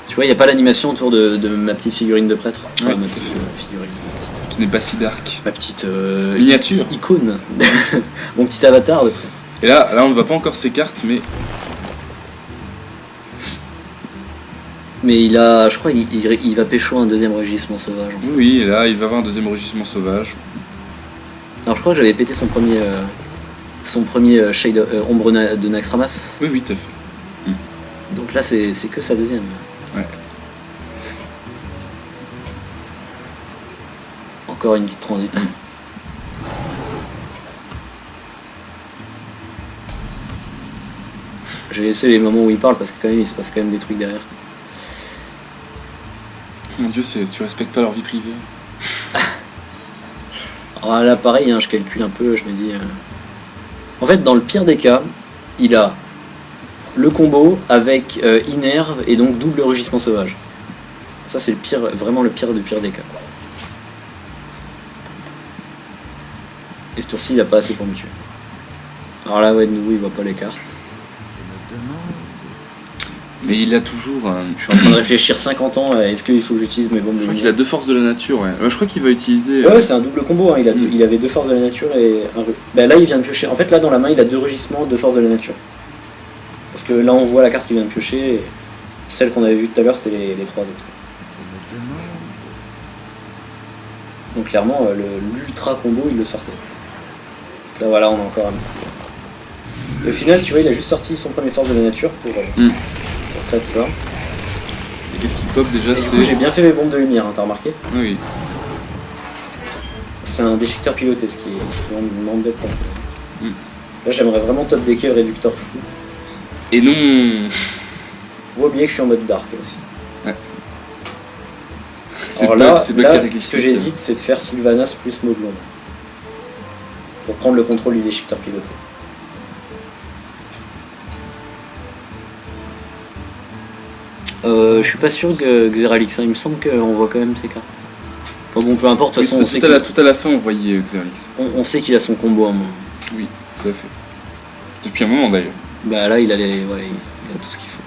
Speaker 1: Tu vois, il n'y a pas l'animation autour de ma petite figurine de prêtre.
Speaker 2: Ouais.
Speaker 1: Ma petite figurine,
Speaker 2: Qui n'est pas si dark.
Speaker 1: ma petite
Speaker 2: Miniature.
Speaker 1: icône. Mon petit avatar de prêtre.
Speaker 2: Et là on ne voit pas encore ses cartes, mais...
Speaker 1: Mais il a, je crois, il va pécho un deuxième rugissement sauvage. En fait.
Speaker 2: Oui, et là il va avoir un deuxième Rugissement Sauvage.
Speaker 1: Alors je crois que j'avais pété son premier shade ombre de Naxxramas.
Speaker 2: Oui, tout à fait.
Speaker 1: Donc là c'est que sa deuxième.
Speaker 2: Ouais.
Speaker 1: Encore une petite transition. Je vais laisser les moments où il parle parce que quand même il se passe quand même des trucs derrière.
Speaker 2: Mon dieu, tu respectes pas leur vie privée.
Speaker 1: Alors là pareil, hein, je calcule un peu, je me dis... En fait dans le pire des cas, il a le combo avec Innerve et donc double rugissement sauvage. Ça c'est le pire, vraiment le pire du pire des cas. Et ce tour-ci il a pas assez pour me tuer. Alors là ouais, de nouveau il voit pas les cartes.
Speaker 2: Mais il a toujours...
Speaker 1: Je suis en train de réfléchir 50 ans, est-ce qu'il faut que j'utilise mes bombes de
Speaker 2: Je crois
Speaker 1: lumière.
Speaker 2: qu'il a 2 forces de la nature, ouais. Je crois qu'il va utiliser...
Speaker 1: Ouais, c'est un double combo, hein. Il avait 2 forces de la nature et un rug. Bah là il vient de piocher. En fait là dans la main il a 2 rugissements, 2 forces de la nature. Parce que là on voit la carte qu'il vient de piocher, et celle qu'on avait vue tout à l'heure c'était les 3 autres. Donc clairement l'ultra combo il le sortait. Donc là voilà, on a encore un petit... Et au final tu vois il a juste sorti son premier force de la nature pour traiter ça.
Speaker 2: Et qu'est-ce qui pop déjà?
Speaker 1: Et du coup j'ai bien fait mes bombes de lumière, hein, t'as remarqué?
Speaker 2: Oui.
Speaker 1: C'est un déchiqueteur piloté, ce qui m'embête un peu. Là j'aimerais vraiment top decker réducteur fou.
Speaker 2: Et non...
Speaker 1: Faut pas oublier que je suis en mode dark aussi.
Speaker 2: Ouais.
Speaker 1: Alors là,
Speaker 2: ce
Speaker 1: que j'hésite c'est de faire Sylvanas plus mot de l'ombre. Pour prendre le contrôle du déchiqueteur piloté. Je suis pas sûr que Xeralix, hein. Il me semble qu'on voit quand même ses cartes. Enfin bon, peu importe, de toute façon,
Speaker 2: tout à la fin on voyait Xeralix.
Speaker 1: On sait qu'il a son combo en main.
Speaker 2: Oui, tout à fait. Depuis un moment d'ailleurs.
Speaker 1: Bah là il a il a tout ce qu'il faut.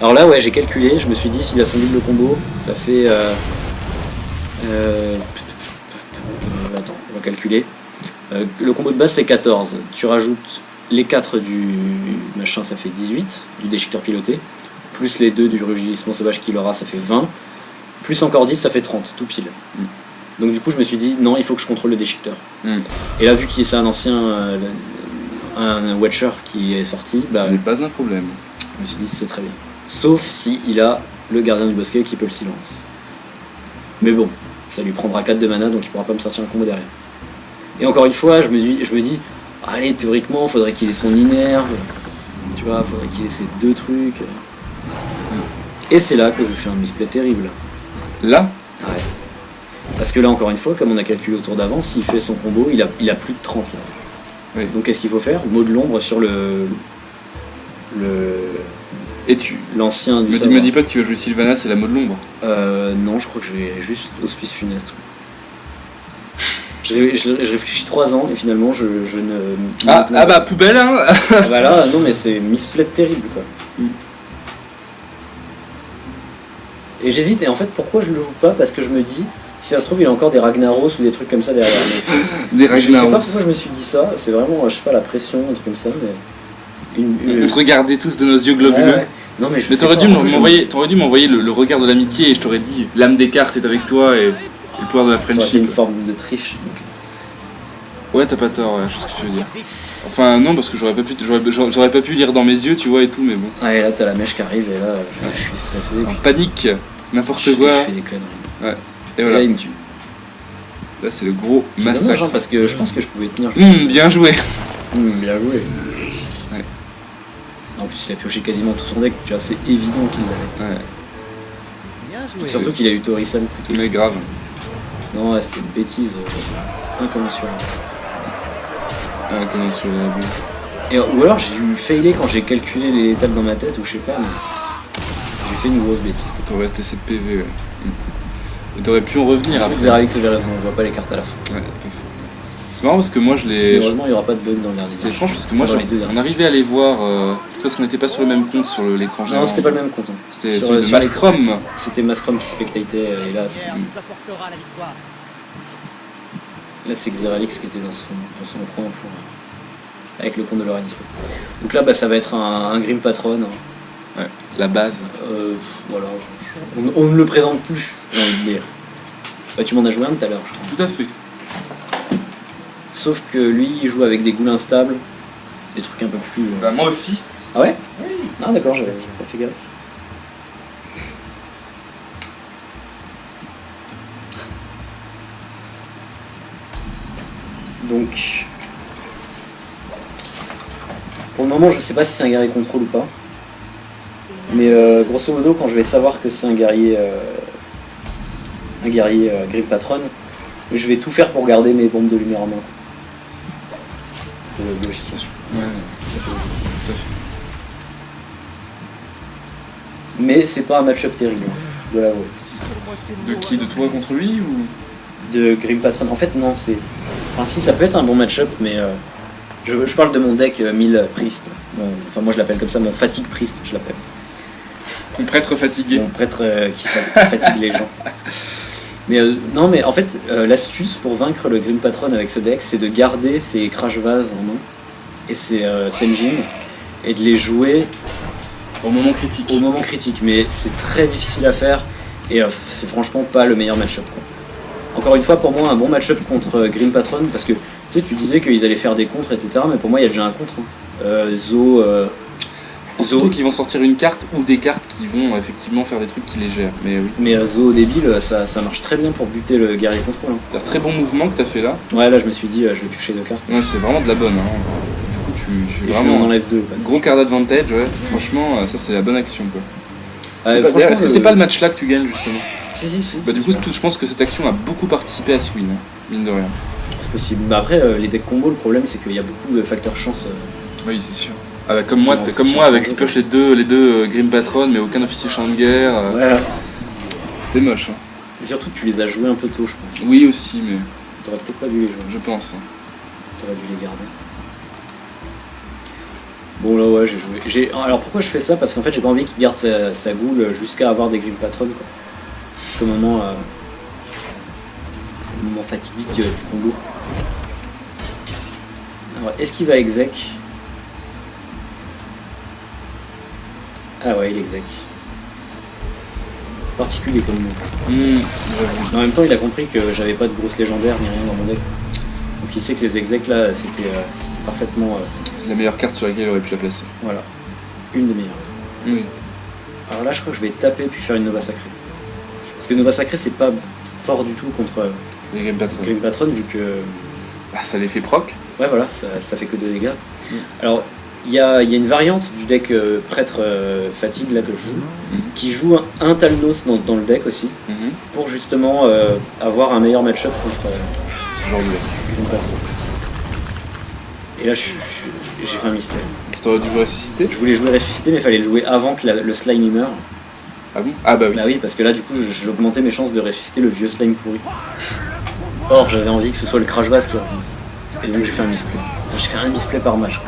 Speaker 1: Alors là ouais, j'ai calculé, je me suis dit s'il a son double combo, ça fait attends, on va calculer. Le combo de base c'est 14. Tu rajoutes les 4 du machin, ça fait 18 du déchiqueteur piloté, plus les 2 du rugissement sauvage qu'il aura, ça fait 20, plus encore 10, ça fait 30, tout pile. Donc du coup je me suis dit non, il faut que je contrôle le déchiqueteur. Et là vu qu'il c'est un ancien un Watcher qui est sorti,
Speaker 2: ce n'est pas un problème.
Speaker 1: Je me suis dit c'est très bien. Sauf si il a le gardien du bosquet qui peut le silence. Mais bon, ça lui prendra 4 de mana, donc il pourra pas me sortir un combo derrière. Et encore une fois, je me dis allez, théoriquement, faudrait qu'il ait son Innerve, tu vois, faudrait qu'il ait ces 2 trucs. Et c'est là que je fais un misplay terrible.
Speaker 2: Là?
Speaker 1: Ouais. Parce que là, encore une fois, comme on a calculé au tour d'avant, s'il fait son combo, il a plus de 30 là.
Speaker 2: Oui.
Speaker 1: Donc qu'est-ce qu'il faut faire? Mot de l'ombre sur
Speaker 2: Et tu...
Speaker 1: l'ancien du
Speaker 2: me dis pas que tu vas jouer Sylvanas et la mode de l'ombre.
Speaker 1: Non, je crois que je vais juste Hospice Funestre. Je réfléchis 3 ans et finalement je ne...
Speaker 2: Ah bah poubelle hein.
Speaker 1: Ah bah là, non mais c'est misplay terrible quoi. Et j'hésite, et en fait pourquoi je le joue pas? Parce que je me dis, si ça se trouve il y a encore des Ragnaros ou des trucs comme ça derrière.
Speaker 2: Des Ragnaros.
Speaker 1: Je sais pas pourquoi je me suis dit ça, c'est vraiment, je sais pas, la pression, un truc comme ça, mais...
Speaker 2: On te regardait tous de nos yeux globuleux.
Speaker 1: Ouais. Non mais
Speaker 2: t'aurais dû m'envoyer le regard de l'amitié et je t'aurais dit l'âme des cartes est avec toi et le pouvoir de la friendship.
Speaker 1: C'est une forme de triche. Donc.
Speaker 2: Ouais, t'as pas tort, ouais, je sais ce que tu veux dire. Enfin non, parce que j'aurais pas pu lire dans mes yeux, tu vois, et tout, mais bon.
Speaker 1: Ouais, là t'as la mèche qui arrive et là je suis stressé.
Speaker 2: En panique, n'importe quoi.
Speaker 1: Je fais des conneries.
Speaker 2: Ouais. Et voilà.
Speaker 1: Là il me tue.
Speaker 2: Là, c'est le gros
Speaker 1: C'est dommage,
Speaker 2: massacre.
Speaker 1: hein, parce que je pense que je pouvais tenir.
Speaker 2: Bien joué.
Speaker 1: Bien joué.
Speaker 2: Ouais.
Speaker 1: En plus, il a pioché quasiment tout son deck, tu vois, c'est évident qu'il l'avait.
Speaker 2: Ouais,
Speaker 3: Bien joué.
Speaker 1: Surtout qu'il a eu Torisan plutôt.
Speaker 2: mais grave.
Speaker 1: Non, ouais, c'était une bêtise incommensurable.
Speaker 2: Ah, comment sur la bulle.
Speaker 1: Et, ou alors j'ai dû failer quand j'ai calculé les étapes dans ma tête, ou je sais pas, mais j'ai fait une grosse bêtise.
Speaker 2: T'aurais resté 7 PV, ouais. Et t'aurais pu en revenir après.
Speaker 1: Zeralix avait raison, on voit pas les cartes à la fin.
Speaker 2: Ouais, pas faux. C'est marrant parce que moi je
Speaker 1: Mais
Speaker 2: l'ai.
Speaker 1: heureusement, il n'y aura pas de bug dans le dernier.
Speaker 2: C'était étrange parce que moi
Speaker 1: Enfin, dans les deux derniers.
Speaker 2: on arrivait à les voir. Peut-être parce qu'on n'était pas sur le même compte sur l'écran géant.
Speaker 1: Non, c'était pas le même compte. Hein.
Speaker 2: C'était
Speaker 1: Sur-
Speaker 2: celui de
Speaker 1: sur les-
Speaker 2: Mascrom.
Speaker 1: C'était Mascrom qui spectatait, et là,
Speaker 3: Pierre nous apportera la victoire.
Speaker 1: là c'est Xeralix qui était dans son coin pour, avec le compte de leur Spect. Donc là, bah, ça va être un Grim Patron. Hein.
Speaker 2: Ouais, la base.
Speaker 1: Voilà, on ne le présente plus, j'ai envie de dire. Bah, tu m'en as joué un tout à l'heure, je crois.
Speaker 2: Tout à fait.
Speaker 1: Sauf que lui, il joue avec des goules instables, des trucs un peu plus.
Speaker 2: Bah, moi aussi.
Speaker 1: Ah ouais? Oui. Ah d'accord, j'avais pas fait gaffe. Donc, pour le moment, je sais pas si c'est un guerrier contrôle ou pas. Mais grosso modo, quand je vais savoir que c'est un guerrier Grim Patron, je vais tout faire pour garder mes bombes de lumière en main. De logiciel.
Speaker 2: Ouais, tout à fait.
Speaker 1: Mais c'est pas un match-up terrible, hein, je dois l'avouer.
Speaker 2: De qui? De toi contre lui ou.
Speaker 1: De Grim Patron. En fait, non, c'est. Enfin, si, ça peut être un bon match-up, mais je parle de mon deck 1000 Priest. Enfin, moi je l'appelle comme ça, mon Fatigue Priest, je l'appelle.
Speaker 2: Ton prêtre fatigué.
Speaker 1: Mon prêtre qui fatigue les gens. Mais non, mais en fait, l'astuce pour vaincre le Grim Patron avec ce deck, c'est de garder ses Crash Vase en main et ses Senjin et de les jouer
Speaker 2: Au moment critique.
Speaker 1: au moment critique. Mais c'est très difficile à faire et c'est franchement pas le meilleur match-up, quoi. Encore une fois, pour moi, un bon match-up contre Grim Patron, parce que tu sais, tu disais qu'ils allaient faire des contres, etc. Mais pour moi, il y a déjà un contre. Hein.
Speaker 2: Surtout qu'ils vont sortir une carte ou des cartes qui vont effectivement faire des trucs qui les gèrent. Mais oui.
Speaker 1: Mais Zo débile, ça marche très bien pour buter le guerrier contrôle. Hein.
Speaker 2: C'est un très bon mouvement que t'as fait là.
Speaker 1: Ouais, là je me suis dit, je vais toucher 2 cartes.
Speaker 2: Ouais, c'est vraiment de la bonne. Hein. Du coup, tu fais
Speaker 1: Et
Speaker 2: vraiment.
Speaker 1: je m'en enlève 2.
Speaker 2: Gros card advantage, ouais. Franchement, ça c'est la bonne action quoi.
Speaker 1: Franchement,
Speaker 2: Est-ce que c'est pas le match là que tu gagnes justement?
Speaker 1: Si.
Speaker 2: Bah, du coup, je pense que cette action a beaucoup participé à ce win, hein, mine de rien.
Speaker 1: C'est possible. Mais après, les decks combo, le problème c'est qu'il y a beaucoup de facteurs chance.
Speaker 2: Oui, c'est sûr. Ah bah, comme moi,
Speaker 1: Non,
Speaker 2: comme
Speaker 1: c'est
Speaker 2: moi
Speaker 1: sûr,
Speaker 2: avec
Speaker 1: c'est
Speaker 2: je pioche les deux Grim Patron, mais aucun officier champ de guerre.
Speaker 1: Ouais.
Speaker 2: C'était moche. Hein.
Speaker 1: Et surtout, tu les as joués un peu tôt, je pense.
Speaker 2: Oui, aussi, mais
Speaker 1: T'aurais peut-être pas dû les jouer.
Speaker 2: je pense. Hein.
Speaker 1: T'aurais dû les garder. Bon, là, ouais, j'ai joué. Alors pourquoi je fais ça? Parce qu'en fait, j'ai pas envie qu'il garde sa goule jusqu'à avoir des Grim Patron, quoi. Jusqu'au moment fatidique du combo. Alors, est-ce qu'il va exec? Ah ouais, il exec. Particulier comme mot.
Speaker 2: J'avoue.
Speaker 1: Mais en même temps, il a compris que j'avais pas de grosses légendaires ni rien dans mon deck. Donc il sait que les execs là, c'était parfaitement.
Speaker 2: C'est la meilleure carte sur laquelle il aurait pu la placer.
Speaker 1: Voilà. Une des meilleures.
Speaker 2: Oui.
Speaker 1: Alors là, je crois que je vais taper puis faire une Nova Sacrée. Parce que Nova Sacrée, c'est pas fort du tout contre
Speaker 2: Les Grim Patron.
Speaker 1: Grim Patron, vu que.
Speaker 2: Bah, ça les fait proc.
Speaker 1: Ouais, voilà, ça fait que 2 dégâts. Alors, il y a une variante du deck prêtre fatigue là que je joue, qui joue un Talnos dans le deck aussi, pour justement avoir un meilleur match-up contre
Speaker 2: Ce genre de deck.
Speaker 1: Grim Patron. Et là, j'ai fait un misplay.
Speaker 2: Qui t'aurait dû jouer ressusciter.
Speaker 1: Je voulais jouer ressuscité, mais il fallait le jouer avant que le slime il meure.
Speaker 2: Ah bon? Ah bah oui.
Speaker 1: Bah oui, parce que là, du coup, j'augmentais mes chances de ressusciter le vieux slime pourri. Or, j'avais envie que ce soit le Crash Vase qui revienne. Et donc, j'ai fait un misplay. J'ai fait un misplay par match.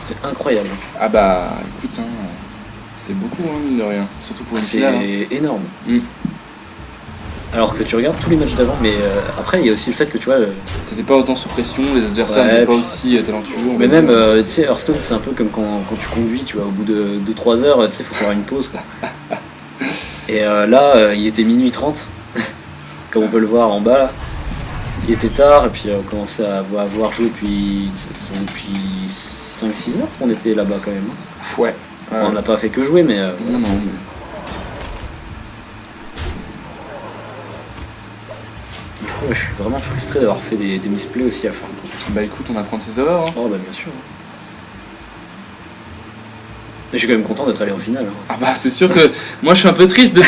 Speaker 1: C'est incroyable.
Speaker 2: Ah bah écoute, hein, c'est beaucoup, hein, mine de rien. Surtout pour une
Speaker 1: C'est
Speaker 2: finale. Hein.
Speaker 1: énorme. Alors que tu regardes tous les matchs d'avant, mais après, il y a aussi le fait que tu vois.
Speaker 2: T'étais pas autant sous pression, les adversaires
Speaker 1: Ouais,
Speaker 2: n'étaient pas
Speaker 1: puis-
Speaker 2: aussi talentueux. on
Speaker 1: Mais
Speaker 2: va
Speaker 1: même,
Speaker 2: dire.
Speaker 1: tu sais, Hearthstone, c'est un peu comme quand tu conduis, tu vois, au bout de 2-3 heures, tu sais, faut faire une pause, quoi. Et là, il était minuit 30, comme on peut le voir en bas, là. Il était tard, et puis on commençait à avoir joué depuis 5-6 heures qu'on était là-bas, quand même.
Speaker 2: Ouais.
Speaker 1: On n'a pas fait que jouer, mais...
Speaker 2: Non, non, mais...
Speaker 1: Du coup, je suis vraiment frustré d'avoir fait des misplays aussi à fond.
Speaker 2: Bah écoute, on apprend de ses erreurs. Hein.
Speaker 1: Oh bah bien sûr. Mais je suis quand même content d'être allé en finale. Hein.
Speaker 2: Ah bah c'est sûr que moi je suis un peu triste de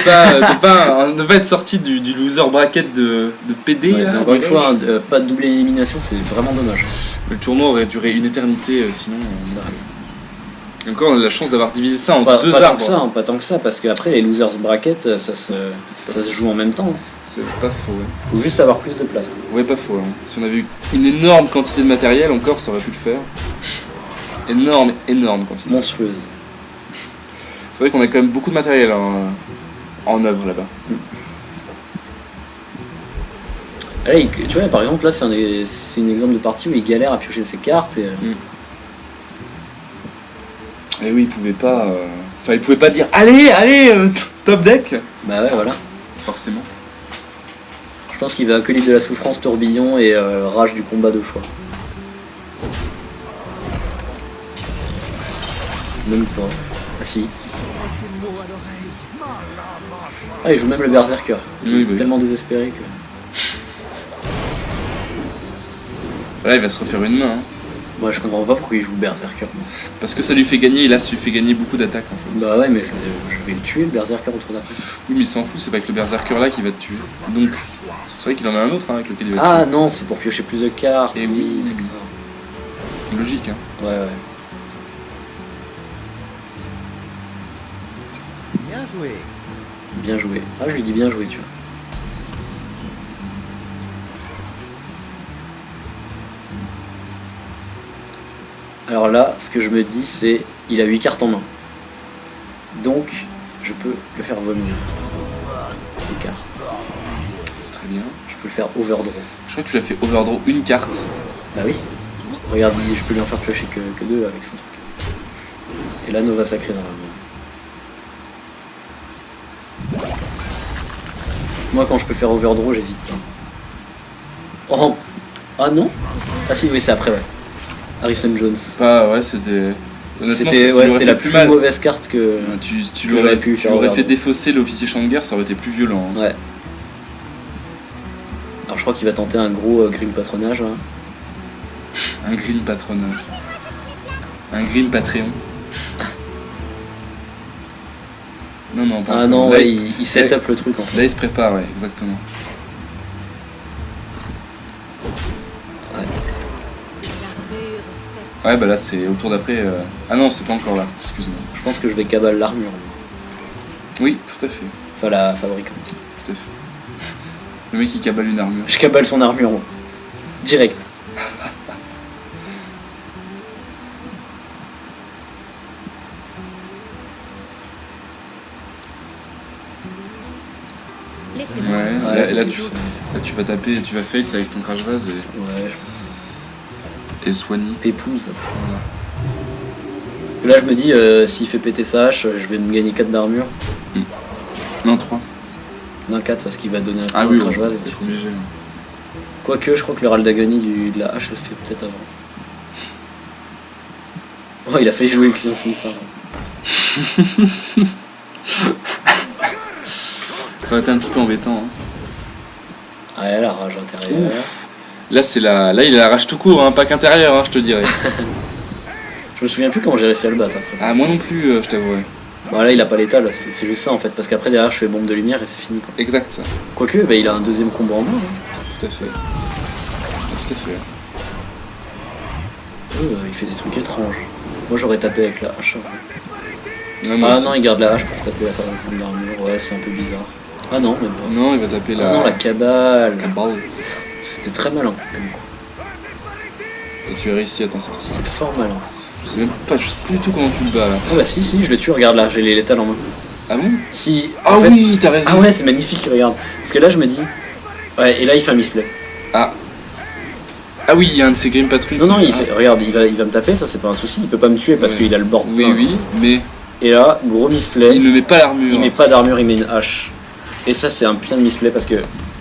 Speaker 2: pas être sorti du loser bracket de PD.
Speaker 1: Ouais,
Speaker 2: là,
Speaker 1: encore une fois, hein, pas de double élimination, c'est vraiment dommage.
Speaker 2: Le tournoi aurait duré une éternité sinon.
Speaker 1: Ça arrive.
Speaker 2: Et encore on a de la chance d'avoir divisé ça en deux
Speaker 1: pas
Speaker 2: arbres.
Speaker 1: Tant que ça, hein, pas tant que ça, parce qu'après les losers bracket, ça se joue en même temps.
Speaker 2: C'est pas faux, ouais.
Speaker 1: Faut juste avoir plus de place. Quoi.
Speaker 2: Ouais, pas faux. Hein. Si on avait eu une énorme quantité de matériel, encore ça aurait pu le faire. Énorme quantité.
Speaker 1: Monstrueuse.
Speaker 2: C'est vrai qu'on a quand même beaucoup de matériel en œuvre là-bas.
Speaker 1: Allez, tu vois, par exemple, là, c'est un exemple de partie où il galère à piocher ses cartes.
Speaker 2: Et oui, il pouvait pas. Enfin, il pouvait pas dire allez, top deck.
Speaker 1: Bah ouais, voilà.
Speaker 2: Forcément.
Speaker 1: Je pense qu'il va accueillir de la souffrance, tourbillon et rage du combat de choix. Même pas. Ah si. Ah, il joue même le berserker.
Speaker 2: Oui.
Speaker 1: Tellement désespéré que.
Speaker 2: Là, il va se refaire une main. Hein.
Speaker 1: Moi, je comprends pas pourquoi il joue berserker.
Speaker 2: Parce que ça lui fait gagner, et là, ça lui fait gagner beaucoup d'attaques en fait.
Speaker 1: Bah ouais, mais je vais le tuer, le berserker, au tour d'après.
Speaker 2: Oui, mais il s'en fout, c'est pas avec le berserker là qui va te tuer. Donc, c'est vrai qu'il en a un autre hein, avec lequel il va te
Speaker 1: Ah
Speaker 2: tuer.
Speaker 1: non, c'est pour piocher plus de cartes.
Speaker 2: Et oui,
Speaker 1: d'accord.
Speaker 2: Logique, hein.
Speaker 1: Ouais.
Speaker 3: Bien joué.
Speaker 1: Bien joué. Ah, je lui dis bien joué, tu vois. Alors là, ce que je me dis, c'est il a 8 cartes en main. Donc, je peux le faire vomir. Ces cartes.
Speaker 2: C'est très bien.
Speaker 1: Je peux le faire overdraw.
Speaker 2: Je crois que tu l'as fait overdraw une carte.
Speaker 1: Bah oui. Regarde, je peux lui en faire piocher que 2 avec son truc. Et là, Nova Sacré dans la main. Moi, quand je peux faire overdraw, j'hésite pas. Oh. Ah non. Ah si, oui, c'est après, ouais. Harrison Jones.
Speaker 2: Ouais, c'était. Honnêtement,
Speaker 1: c'était la plus mauvaise carte que.
Speaker 2: Tu
Speaker 1: que
Speaker 2: l'aurais
Speaker 1: pu faire
Speaker 2: fait
Speaker 1: overdraw.
Speaker 2: défausser l'officier champ de guerre, ça aurait été plus violent. Hein.
Speaker 1: Ouais. Alors je crois qu'il va tenter un gros green patronage là.
Speaker 2: Un green patronage. Un green Patreon. Non, pas
Speaker 1: Ah
Speaker 2: encore.
Speaker 1: non,
Speaker 2: Là,
Speaker 1: ouais, il set up le truc en fait.
Speaker 2: Là, il se prépare, ouais, exactement. Ouais, bah là, c'est au tour d'après. Ah non, c'est pas encore là, excuse-moi.
Speaker 1: Je pense que je vais cabale l'armure.
Speaker 2: Oui, tout à fait.
Speaker 1: Enfin, la fabricante.
Speaker 2: Tout à fait. Le mec, il cabale une armure.
Speaker 1: Je cabale son armure, moi. Direct.
Speaker 2: Ouais, là, tu vas taper, tu vas face avec ton crash vase
Speaker 1: Ouais,
Speaker 2: et soigner.
Speaker 1: Épouse.
Speaker 2: Voilà.
Speaker 1: Parce que là, je me dis, s'il fait péter sa hache, je vais me gagner 4 d'armure.
Speaker 2: Non, 3.
Speaker 1: Non, 4 parce qu'il va donner un coup
Speaker 2: Ah
Speaker 1: au
Speaker 2: oui,
Speaker 1: crash vase.
Speaker 2: c'est obligé.
Speaker 1: Quoique, je crois que le râle d'agonie de la hache le fait peut-être avant. Oh, il a failli jouer le client sinistre.
Speaker 2: Ça aurait été un petit peu embêtant. Hein.
Speaker 1: Ah, elle a la rage intérieure.
Speaker 2: Ouf. Là, là, il a la rage tout court, hein, pas qu'intérieur, hein, je te dirais.
Speaker 1: Je me souviens plus comment j'ai réussi à le battre après.
Speaker 2: Ah, moi non plus, je t'avouerai.
Speaker 1: Bon, là, il a pas l'étal, c'est juste ça en fait. Parce qu'après, derrière, je fais bombe de lumière et c'est fini quoi.
Speaker 2: Exact.
Speaker 1: Quoique, bah, il a un deuxième combo en main. Hein.
Speaker 2: Tout à fait. Tout à fait.
Speaker 1: Il fait des trucs étranges. Moi, j'aurais tapé avec la hache. Hein.
Speaker 2: Non,
Speaker 1: non, il garde la hache pour taper la fabricante d'armure. Ouais, c'est un peu bizarre. Ah non, même pas.
Speaker 2: Non, il va taper la.
Speaker 1: Ah non, la cabale.
Speaker 2: Cabale.
Speaker 1: C'était très malin. Comme quoi.
Speaker 2: Et tu as réussi à t'en sortir.
Speaker 1: C'est fort malin.
Speaker 2: Je sais plus du tout comment tu le bats là.
Speaker 1: Ah bah si, je le tue, regarde là, j'ai les létales en main.
Speaker 2: Ah bon?
Speaker 1: Si.
Speaker 2: Ah
Speaker 1: en fait...
Speaker 2: oui, t'as raison.
Speaker 1: Ah ouais, c'est magnifique, regarde. Parce que là, je me dis. Ouais, et là, il fait un misplay.
Speaker 2: Ah. Ah oui, il y a un de ces Grim Patrons.
Speaker 1: Non, il fait... regarde, il va me taper, ça c'est pas un souci. Il peut pas me tuer parce qu'il a le board.
Speaker 2: Oui, mais.
Speaker 1: Et là, gros misplay.
Speaker 2: Il ne met pas l'armure.
Speaker 1: Il met pas d'armure, il met une hache. Et ça, c'est un putain de misplay parce que.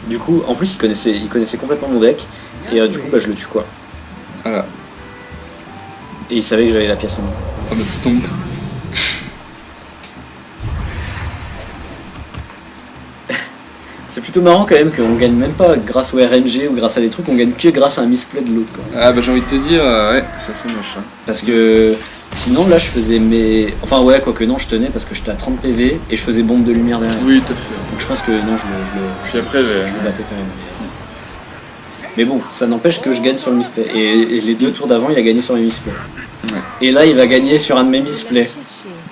Speaker 1: Du coup, en plus, il connaissait complètement mon deck. Et du coup, bah, je le tue quoi.
Speaker 2: Voilà.
Speaker 1: Et il savait que j'avais la pièce en main.
Speaker 2: En mode stomp.
Speaker 1: C'est plutôt marrant quand même qu'on gagne même pas grâce au RNG ou grâce à des trucs, on gagne que grâce à un misplay de l'autre quoi.
Speaker 2: Ah bah j'ai envie de te dire, ouais, ça c'est moche. Hein.
Speaker 1: Parce que sinon là je faisais mes... Enfin ouais, quoique non, je tenais parce que j'étais à 30 PV et je faisais bombe de lumière derrière.
Speaker 2: Oui, tout à fait.
Speaker 1: Donc je pense que non,
Speaker 2: Puis après,
Speaker 1: je le battais quand même. Mais bon, ça n'empêche que je gagne sur le misplay. Et les 2 tours d'avant, il a gagné sur les misplays.
Speaker 2: Ouais.
Speaker 1: Et là, il va gagner sur un de mes misplays.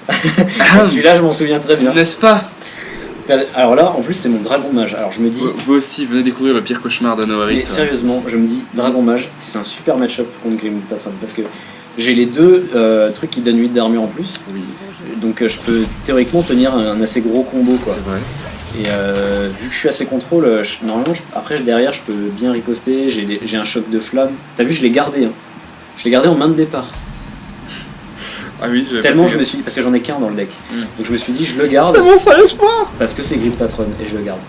Speaker 1: Celui-là, je m'en souviens très bien.
Speaker 2: N'est-ce pas?
Speaker 1: Alors là, en plus, c'est mon Dragon Mage. Alors je me dis...
Speaker 2: Vous aussi, venez découvrir le pire cauchemar d'Anoharit.
Speaker 1: Mais sérieusement, je me dis, Dragon Mage, c'est un super match-up contre Grim Patron. Parce que j'ai les 2 trucs qui donnent 8 d'armure en plus.
Speaker 2: Oui,
Speaker 1: Donc je peux théoriquement tenir un assez gros combo quoi.
Speaker 2: c'est vrai.
Speaker 1: Et vu que je suis assez contrôle, normalement après derrière je peux bien riposter, j'ai un choc de flamme. T'as vu, je l'ai gardé. Hein. Je l'ai gardé en main de départ.
Speaker 2: Ah oui, j'avais
Speaker 1: Tellement
Speaker 2: pas fait
Speaker 1: je me suis... Parce que j'en ai qu'un dans le deck.
Speaker 2: Mm.
Speaker 1: Donc je me suis dit je le garde
Speaker 2: C'est mon seul espoir.
Speaker 1: parce que c'est Grip Patron et je le garde.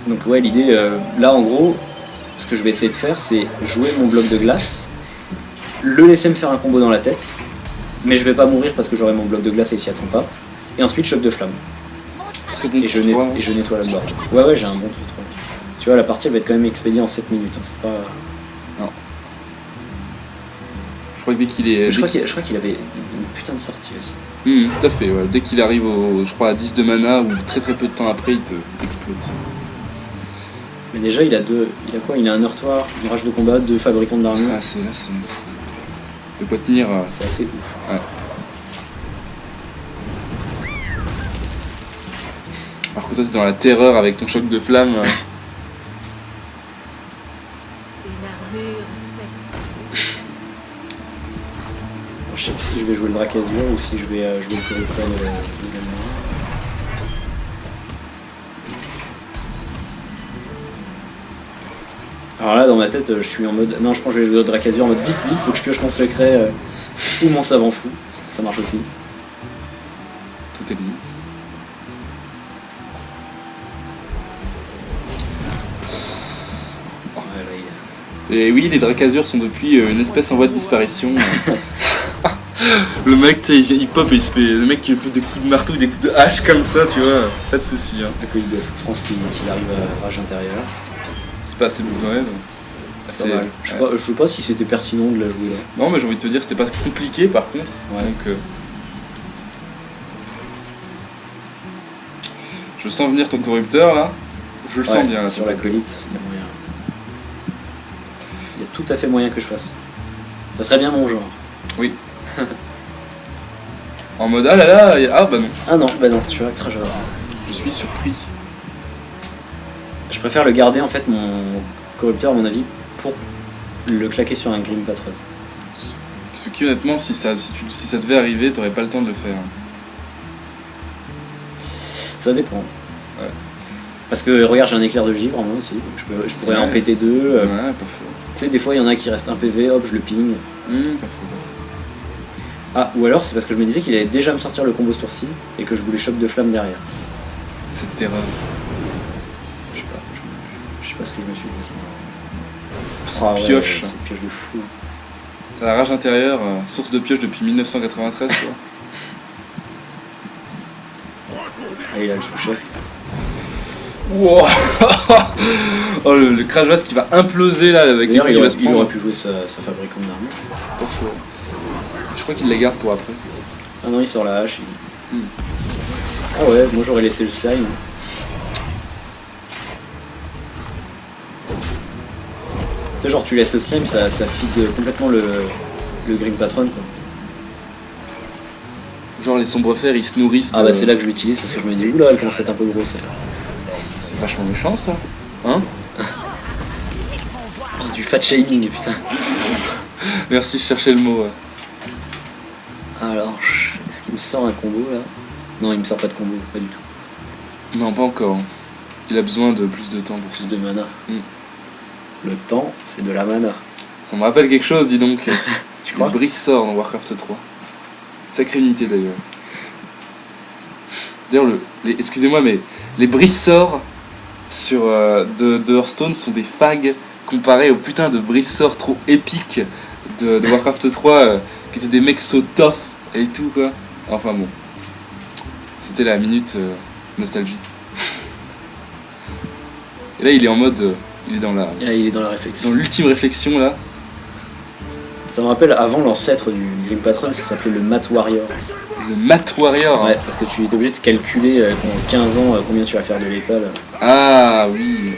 Speaker 1: Donc ouais, l'idée là en gros, ce que je vais essayer de faire c'est jouer mon bloc de glace, le laisser me faire un combo dans la tête, mais je vais pas mourir parce que j'aurai mon bloc de glace et il s'y attend pas. Et ensuite choc de flamme.
Speaker 2: Très bon
Speaker 1: Et je,
Speaker 2: tour 3, hein.
Speaker 1: et je nettoie la board. Ouais, j'ai un bon truc 3. Tu vois, la partie elle va être quand même expédiée en 7 minutes. Hein. C'est pas...
Speaker 2: Je crois que dès qu'il est...
Speaker 1: Je crois qu'il avait une putain de sortie aussi.
Speaker 2: Tout à fait, ouais. Dès qu'il arrive je crois à 10 de mana ou très très peu de temps après, il t'explose.
Speaker 1: Mais déjà il a quoi? Il a un heurtoir, une rage de combat, 2 fabricants d'armure.
Speaker 2: Ah, c'est fou. De quoi tenir...
Speaker 1: C'est assez ouf.
Speaker 2: Ouais. Alors que toi t'es dans la terreur avec ton choc de flamme.
Speaker 4: Une armure
Speaker 1: Je sais plus si je vais jouer le Dracazur ou si je vais jouer le Corruptor de Gamma. Alors là dans ma tête je suis en mode... Non, je pense que je vais jouer le Dracazur en mode vite, faut que je pioche mon secret ou mon savant fou. Ça marche aussi.
Speaker 2: Tout est lié.
Speaker 1: Ouais, là,
Speaker 2: Et oui, les Dracazurs sont depuis une espèce en voie de disparition. Le mec, tu sais, il pop et il se fait... Le mec qui fout des coups de marteau, des coups de hache comme ça, tu vois. Pas de soucis. Hein.
Speaker 1: accueilli de la souffrance qu'il arrive à rage intérieure.
Speaker 2: C'est pas assez beau, ouais.
Speaker 1: Pas mal. Je sais pas si c'était pertinent de la jouer là.
Speaker 2: Non, mais j'ai envie de te dire, c'était pas compliqué par contre.
Speaker 1: Ouais.
Speaker 2: Donc, je sens venir ton corrupteur là. Je le sens bien là.
Speaker 1: Sur l'acolyte, il y a moyen. Il y a tout à fait moyen que je fasse. Ça serait bien mon genre.
Speaker 2: Oui. En mode ah là là, ah bah non.
Speaker 1: Ah non, tu vois, Crash.
Speaker 2: Je suis surpris.
Speaker 1: Je préfère le garder en fait, mon corrupteur à mon avis, pour le claquer sur un Grim Patron.
Speaker 2: Ce qui honnêtement, si ça devait arriver, t'aurais pas le temps de le faire.
Speaker 1: Ça dépend.
Speaker 2: Ouais.
Speaker 1: Parce que regarde, j'ai un éclair de givre en moi aussi, donc je pourrais en péter 2.
Speaker 2: Ouais, pas faux.
Speaker 1: Tu sais, des fois il y en a qui restent un PV, hop, je le ping.
Speaker 2: Pas faux.
Speaker 1: Ah, ou alors c'est parce que je me disais qu'il allait déjà me sortir le combo ce tour-ci et que je voulais choc de flamme derrière.
Speaker 2: Cette terreur.
Speaker 1: Je sais pas, je sais pas ce que je me suis dit à ce moment-là.
Speaker 2: C'est une pioche.
Speaker 1: C'est une pioche de fou.
Speaker 2: T'as la rage intérieure, source de pioche depuis 1993, tu vois.
Speaker 1: Ah, il a le sous-chef.
Speaker 2: Wow. Oh, le Crash Vase qui va imploser là avec les
Speaker 1: D'ailleurs,
Speaker 2: coups qu'il va se
Speaker 1: il
Speaker 2: prendre.
Speaker 1: aurait pu jouer sa fabricante d'armure.
Speaker 2: Pas faux. Je crois qu'il la garde pour après.
Speaker 1: Ah non, il sort la hache. Ah ouais, moi j'aurais laissé le slime. C'est genre tu laisses le slime, ça feed complètement le Grim Patron quoi.
Speaker 2: Genre les sombres fers ils se nourrissent de...
Speaker 1: Ah bah c'est là que je l'utilise parce que je me dis oula elle commence à être un peu grosse elle.
Speaker 2: C'est vachement méchant ça. Hein?
Speaker 1: Oh, du fat shaming putain.
Speaker 2: Merci, je cherchais le mot. Ouais.
Speaker 1: Alors, est-ce qu'il me sort un combo là? Non, il me sort pas de combo, pas du tout.
Speaker 2: Non, pas encore. Il a besoin de plus de temps pour ça.
Speaker 1: Plus de mana. Le temps, c'est de la mana.
Speaker 2: Ça me rappelle quelque chose, dis donc.
Speaker 1: Tu crois?
Speaker 2: Le brise-sort dans Warcraft 3. Sacrée unité d'ailleurs. D'ailleurs, excusez-moi, mais les brise-sorts sur de Hearthstone sont des fags comparés aux putain de brise-sorts trop épiques de Warcraft 3 qui étaient des mecs so tough et tout quoi. Enfin bon. C'était la minute nostalgie. Et là il est en mode... il est dans la...
Speaker 1: Ah, il est dans la réflexion.
Speaker 2: Dans l'ultime réflexion là.
Speaker 1: Ça me rappelle, avant l'ancêtre du Grim Patron, ça s'appelait le Mat Warrior.
Speaker 2: Le Mat Warrior.
Speaker 1: Ouais, parce que tu es obligé de calculer pendant 15 ans combien tu vas faire de létal.
Speaker 2: Ah oui.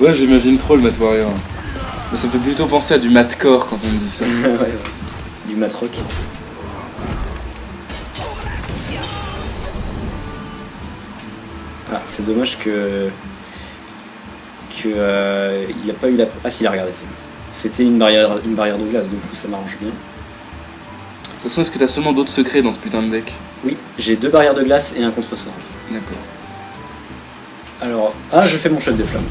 Speaker 2: Ouais, j'imagine trop le Mat Warrior. Mais ça me fait plutôt penser à du Matcore quand on me dit ça.
Speaker 1: Ouais. Du Mat Rock. Ah, c'est dommage que il a pas eu la... Ah si, il a regardé ça. C'était une barrière de glace, du coup ça m'arrange bien.
Speaker 2: De toute façon, est-ce que t'as seulement d'autres secrets dans ce putain de deck?
Speaker 1: Oui, j'ai 2 barrières de glace et un contre-sort en fait.
Speaker 2: D'accord.
Speaker 1: Alors, ah, je fais mon shot des flammes.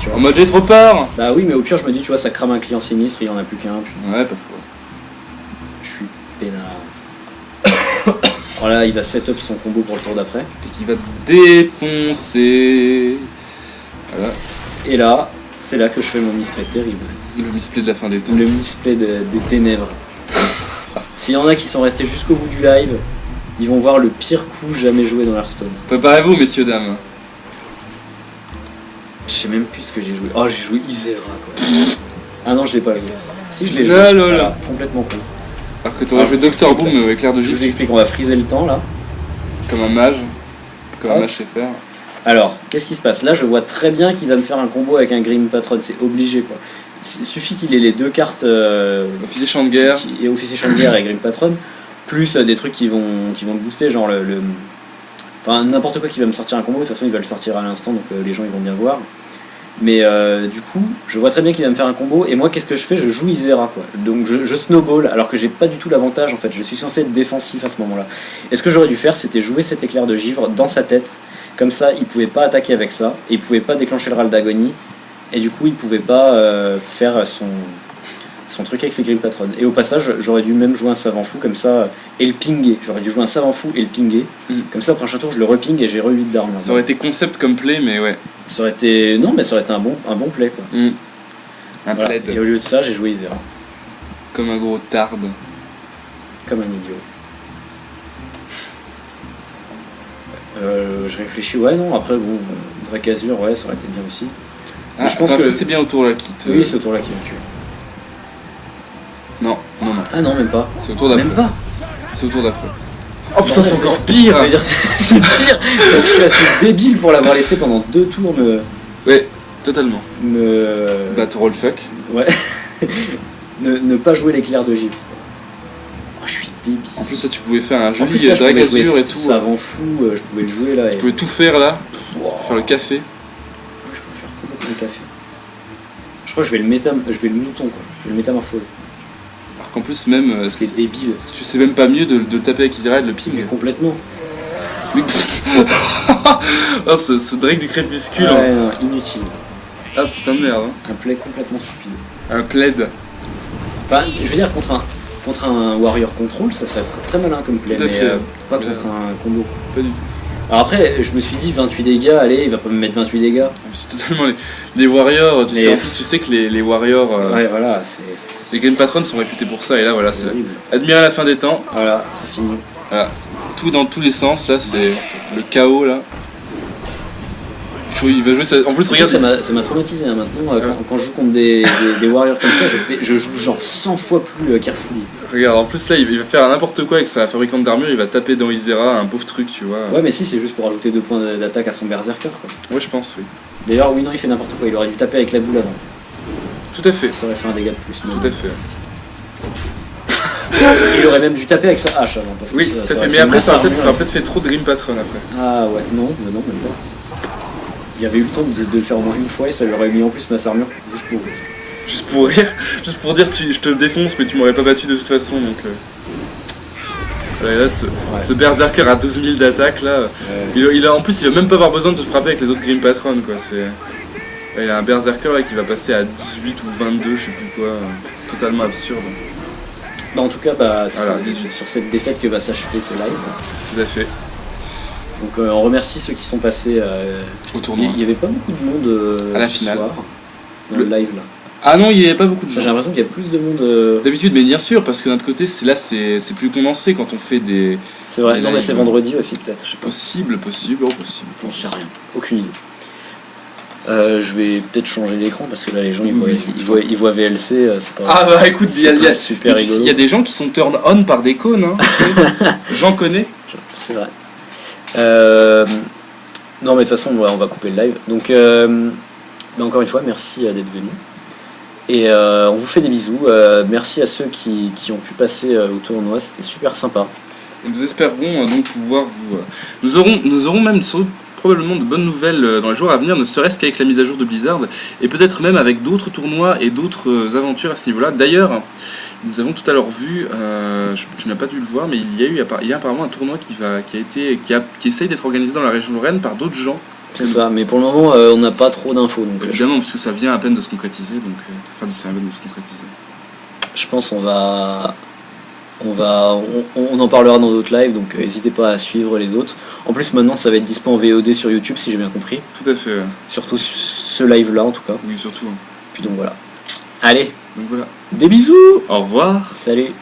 Speaker 1: Tu vois.
Speaker 2: En mode j'ai trop peur.
Speaker 1: Bah oui, mais au pire, je me dis, tu vois, ça crame un client sinistre, il y en a plus qu'un. Puis...
Speaker 2: Ouais, pas faux.
Speaker 1: Je suis peinard. Voilà, il va set up son combo pour le tour d'après.
Speaker 2: Et qui va défoncer. Voilà.
Speaker 1: Et là, c'est là que je fais mon misplay terrible.
Speaker 2: Le misplay de la fin des temps.
Speaker 1: Le misplay des ténèbres. S'il y en a qui sont restés jusqu'au bout du live, ils vont voir le pire coup jamais joué dans Hearthstone.
Speaker 2: Préparez-vous, messieurs, dames.
Speaker 1: Je sais même plus ce que j'ai joué. Oh, j'ai joué Isera quoi. Ah non, je l'ai pas joué. Si, je l'ai joué.
Speaker 2: Là.
Speaker 1: Voilà, complètement con.
Speaker 2: Alors que t'aurais joué Dr Boom éclair de
Speaker 1: Je vous
Speaker 2: gifle.
Speaker 1: explique, on va freezer le temps là.
Speaker 2: Comme un mage. Comme un
Speaker 1: Hop.
Speaker 2: mage sait faire.
Speaker 1: Alors, qu'est-ce qui se passe? Là, je vois très bien qu'il va me faire un combo avec un Grim Patron, c'est obligé quoi. Il suffit qu'il ait les 2 cartes
Speaker 2: Officier champ de guerre.
Speaker 1: et Officier champ de guerre et Grim Patron, plus des trucs qui vont le booster, genre enfin n'importe quoi qui va me sortir un combo, de toute façon il va le sortir à l'instant, donc les gens ils vont bien voir. Mais du coup, je vois très bien qu'il va me faire un combo, et moi qu'est-ce que je fais? Je joue Isera quoi. Donc je snowball, alors que j'ai pas du tout l'avantage en fait, je suis censé être défensif à ce moment-là. Et ce que j'aurais dû faire, c'était jouer cet éclair de givre dans sa tête, comme ça il pouvait pas attaquer avec ça, et il pouvait pas déclencher le râle d'agonie, et du coup il pouvait pas faire son truc avec ses Grim Patron. Et au passage, j'aurais dû même jouer un savant fou comme ça, et le pinguer. J'aurais dû jouer un savant fou et le pinguer. Comme ça, au prochain tour, je le reping et j'ai re 8 d'armes.
Speaker 2: Ça aurait été concept comme play, mais ouais.
Speaker 1: Ça aurait été... Non, mais ça aurait été un bon play, quoi.
Speaker 2: Un
Speaker 1: Voilà.
Speaker 2: plaid.
Speaker 1: Et au lieu de ça, j'ai joué Isera.
Speaker 2: Comme un gros tarde.
Speaker 1: Comme un idiot. Je réfléchis, ouais, non, après, bon, Drake Azur, ouais, ça aurait été bien aussi.
Speaker 2: Ah,
Speaker 1: je pense
Speaker 2: est-ce
Speaker 1: que
Speaker 2: que c'est bien autour là qui te...
Speaker 1: Oui, c'est au tour là qui me tue.
Speaker 2: Non.
Speaker 1: Ah non, même pas.
Speaker 2: C'est au tour d'après.
Speaker 1: Même pas.
Speaker 2: C'est au tour d'après. Oh putain, c'est encore pire.
Speaker 1: Je veux dire, c'est pire. Donc, je suis assez débile pour l'avoir laissé pendant 2 tours
Speaker 2: Ouais, totalement. Battle roll fuck.
Speaker 1: Ouais. ne pas jouer l'éclair de givre. Oh, je suis débile.
Speaker 2: En plus, là, tu pouvais faire un
Speaker 1: En
Speaker 2: joli
Speaker 1: plus, là, je
Speaker 2: Drake
Speaker 1: pouvais jouer
Speaker 2: Azur et tout.
Speaker 1: savant fou, je pouvais le jouer là.
Speaker 2: Tu pouvais tout faire là.
Speaker 1: Wow.
Speaker 2: Faire le café.
Speaker 1: Je peux faire complètement le café. Je crois que je vais le mouton quoi. Je vais le métamorphose.
Speaker 2: Alors qu'en plus, même. Est-ce que
Speaker 1: C'est débile.
Speaker 2: tu sais même pas mieux de le taper avec Isera et de le ping?
Speaker 1: Mais complètement.
Speaker 2: Mais... oh, ce Drake du crépuscule.
Speaker 1: Ouais, non, inutile.
Speaker 2: Ah putain de merde.
Speaker 1: Un play complètement stupide.
Speaker 2: Un plaid.
Speaker 1: Enfin, je veux dire, contre un Warrior Control, ça serait très, très malin comme play,
Speaker 2: Tout à
Speaker 1: mais
Speaker 2: fait.
Speaker 1: pas contre un combo.
Speaker 2: Pas du tout.
Speaker 1: Alors après, je me suis dit 28 dégâts, allez, il va pas me mettre 28 dégâts.
Speaker 2: C'est totalement les Warriors. Tu
Speaker 1: Mais-
Speaker 2: sais, en plus, tu sais que les Warriors.
Speaker 1: Ouais, voilà,
Speaker 2: Les Grim Patrons sont réputés pour ça, et là, voilà, c'est
Speaker 1: horrible.
Speaker 2: admirer la fin des temps.
Speaker 1: Voilà, c'est fini.
Speaker 2: Voilà. Tout dans tous les sens, là, c'est le chaos, là. Il va jouer ça. En plus, regarde.
Speaker 1: Ça m'a traumatisé hein, maintenant. Quand je joue contre des Warriors comme ça, je joue genre 100 fois plus carefully.
Speaker 2: Regarde, en plus, là, il va faire n'importe quoi avec sa fabricante d'armure, il va taper dans Isera, un pauvre truc, tu vois.
Speaker 1: Ouais, mais si, c'est juste pour ajouter 2 points d'attaque à son berserker quoi.
Speaker 2: Ouais, je pense, oui.
Speaker 1: D'ailleurs, oui, non, il fait n'importe quoi. Il aurait dû taper avec la boule avant.
Speaker 2: Tout à fait.
Speaker 1: Ça aurait fait un dégât de plus. mais-
Speaker 2: Tout à fait.
Speaker 1: Il aurait même dû taper avec sa hache avant. Parce que
Speaker 2: Oui,
Speaker 1: ça
Speaker 2: tout à
Speaker 1: aurait
Speaker 2: fait. Mais
Speaker 1: fait
Speaker 2: après,
Speaker 1: masse
Speaker 2: ça aurait
Speaker 1: armure.
Speaker 2: peut-être fait trop de Grim Patron après.
Speaker 1: Ah ouais, non, même pas. Il y avait eu le temps de le faire au moins une fois et ça lui aurait mis en plus masse armure juste pour.
Speaker 2: Juste pour rire, juste pour dire je te défonce, mais tu m'aurais pas battu de toute façon, donc. Voilà, là, ce Berserker à 12 000 d'attaque là, en plus il va même pas avoir besoin de te frapper avec les autres Grim Patron quoi. Là, il a un Berserker là qui va passer à 18 ou 22, je sais plus quoi, c'est totalement absurde.
Speaker 1: Bah en tout cas, c'est
Speaker 2: Voilà, 18.
Speaker 1: sur cette défaite que va s'achever ce live.
Speaker 2: Tout à fait.
Speaker 1: Donc on remercie ceux qui sont passés.
Speaker 2: Au tournoi.
Speaker 1: Il y avait pas beaucoup de monde
Speaker 2: À la
Speaker 1: ce
Speaker 2: finale.
Speaker 1: soir, dans le live là.
Speaker 2: Ah non, il n'y avait pas beaucoup de
Speaker 1: J'ai
Speaker 2: gens.
Speaker 1: l'impression qu'il y a plus de monde.
Speaker 2: D'habitude, mais bien sûr, parce que d'un autre côté, c'est plus condensé quand on fait des...
Speaker 1: C'est vrai,
Speaker 2: des
Speaker 1: non mais
Speaker 2: lives.
Speaker 1: c'est vendredi aussi peut-être, je sais pas.
Speaker 2: Possible.
Speaker 1: J'en sais rien, aucune idée. Je vais peut-être changer l'écran parce que là les gens ils voient VLC, c'est pas.
Speaker 2: Ah bah écoute, il y a
Speaker 1: super rigolo.
Speaker 2: Il y a des gens qui sont turn on par des cônes, hein. J'en connais.
Speaker 1: C'est vrai. Non mais de toute façon on va couper le live. Donc encore une fois merci d'être venu. Et on vous fait des bisous. Merci à ceux qui ont pu passer au tournoi, c'était super sympa.
Speaker 2: Et nous espérons donc pouvoir vous... Nous aurons même probablement de bonnes nouvelles dans les jours à venir, ne serait-ce qu'avec la mise à jour de Blizzard, et peut-être même avec d'autres tournois et d'autres aventures à ce niveau-là. D'ailleurs, nous avons tout à l'heure vu, je n'ai pas dû le voir, mais il y a apparemment un tournoi qui essaye d'être organisé dans la région Lorraine par d'autres gens.
Speaker 1: C'est ça, mais pour le moment on n'a pas trop d'infos. Donc,
Speaker 2: évidemment, parce que ça vient à peine de se concrétiser,
Speaker 1: je pense on en parlera dans d'autres lives, donc n'hésitez pas à suivre les autres. En plus maintenant ça va être dispo en VOD sur YouTube si j'ai bien compris.
Speaker 2: Tout à fait.
Speaker 1: Surtout ce live là en tout cas.
Speaker 2: Oui, surtout.
Speaker 1: Puis donc voilà. Allez,
Speaker 2: donc voilà.
Speaker 1: Des bisous.
Speaker 2: Au revoir.
Speaker 1: Salut.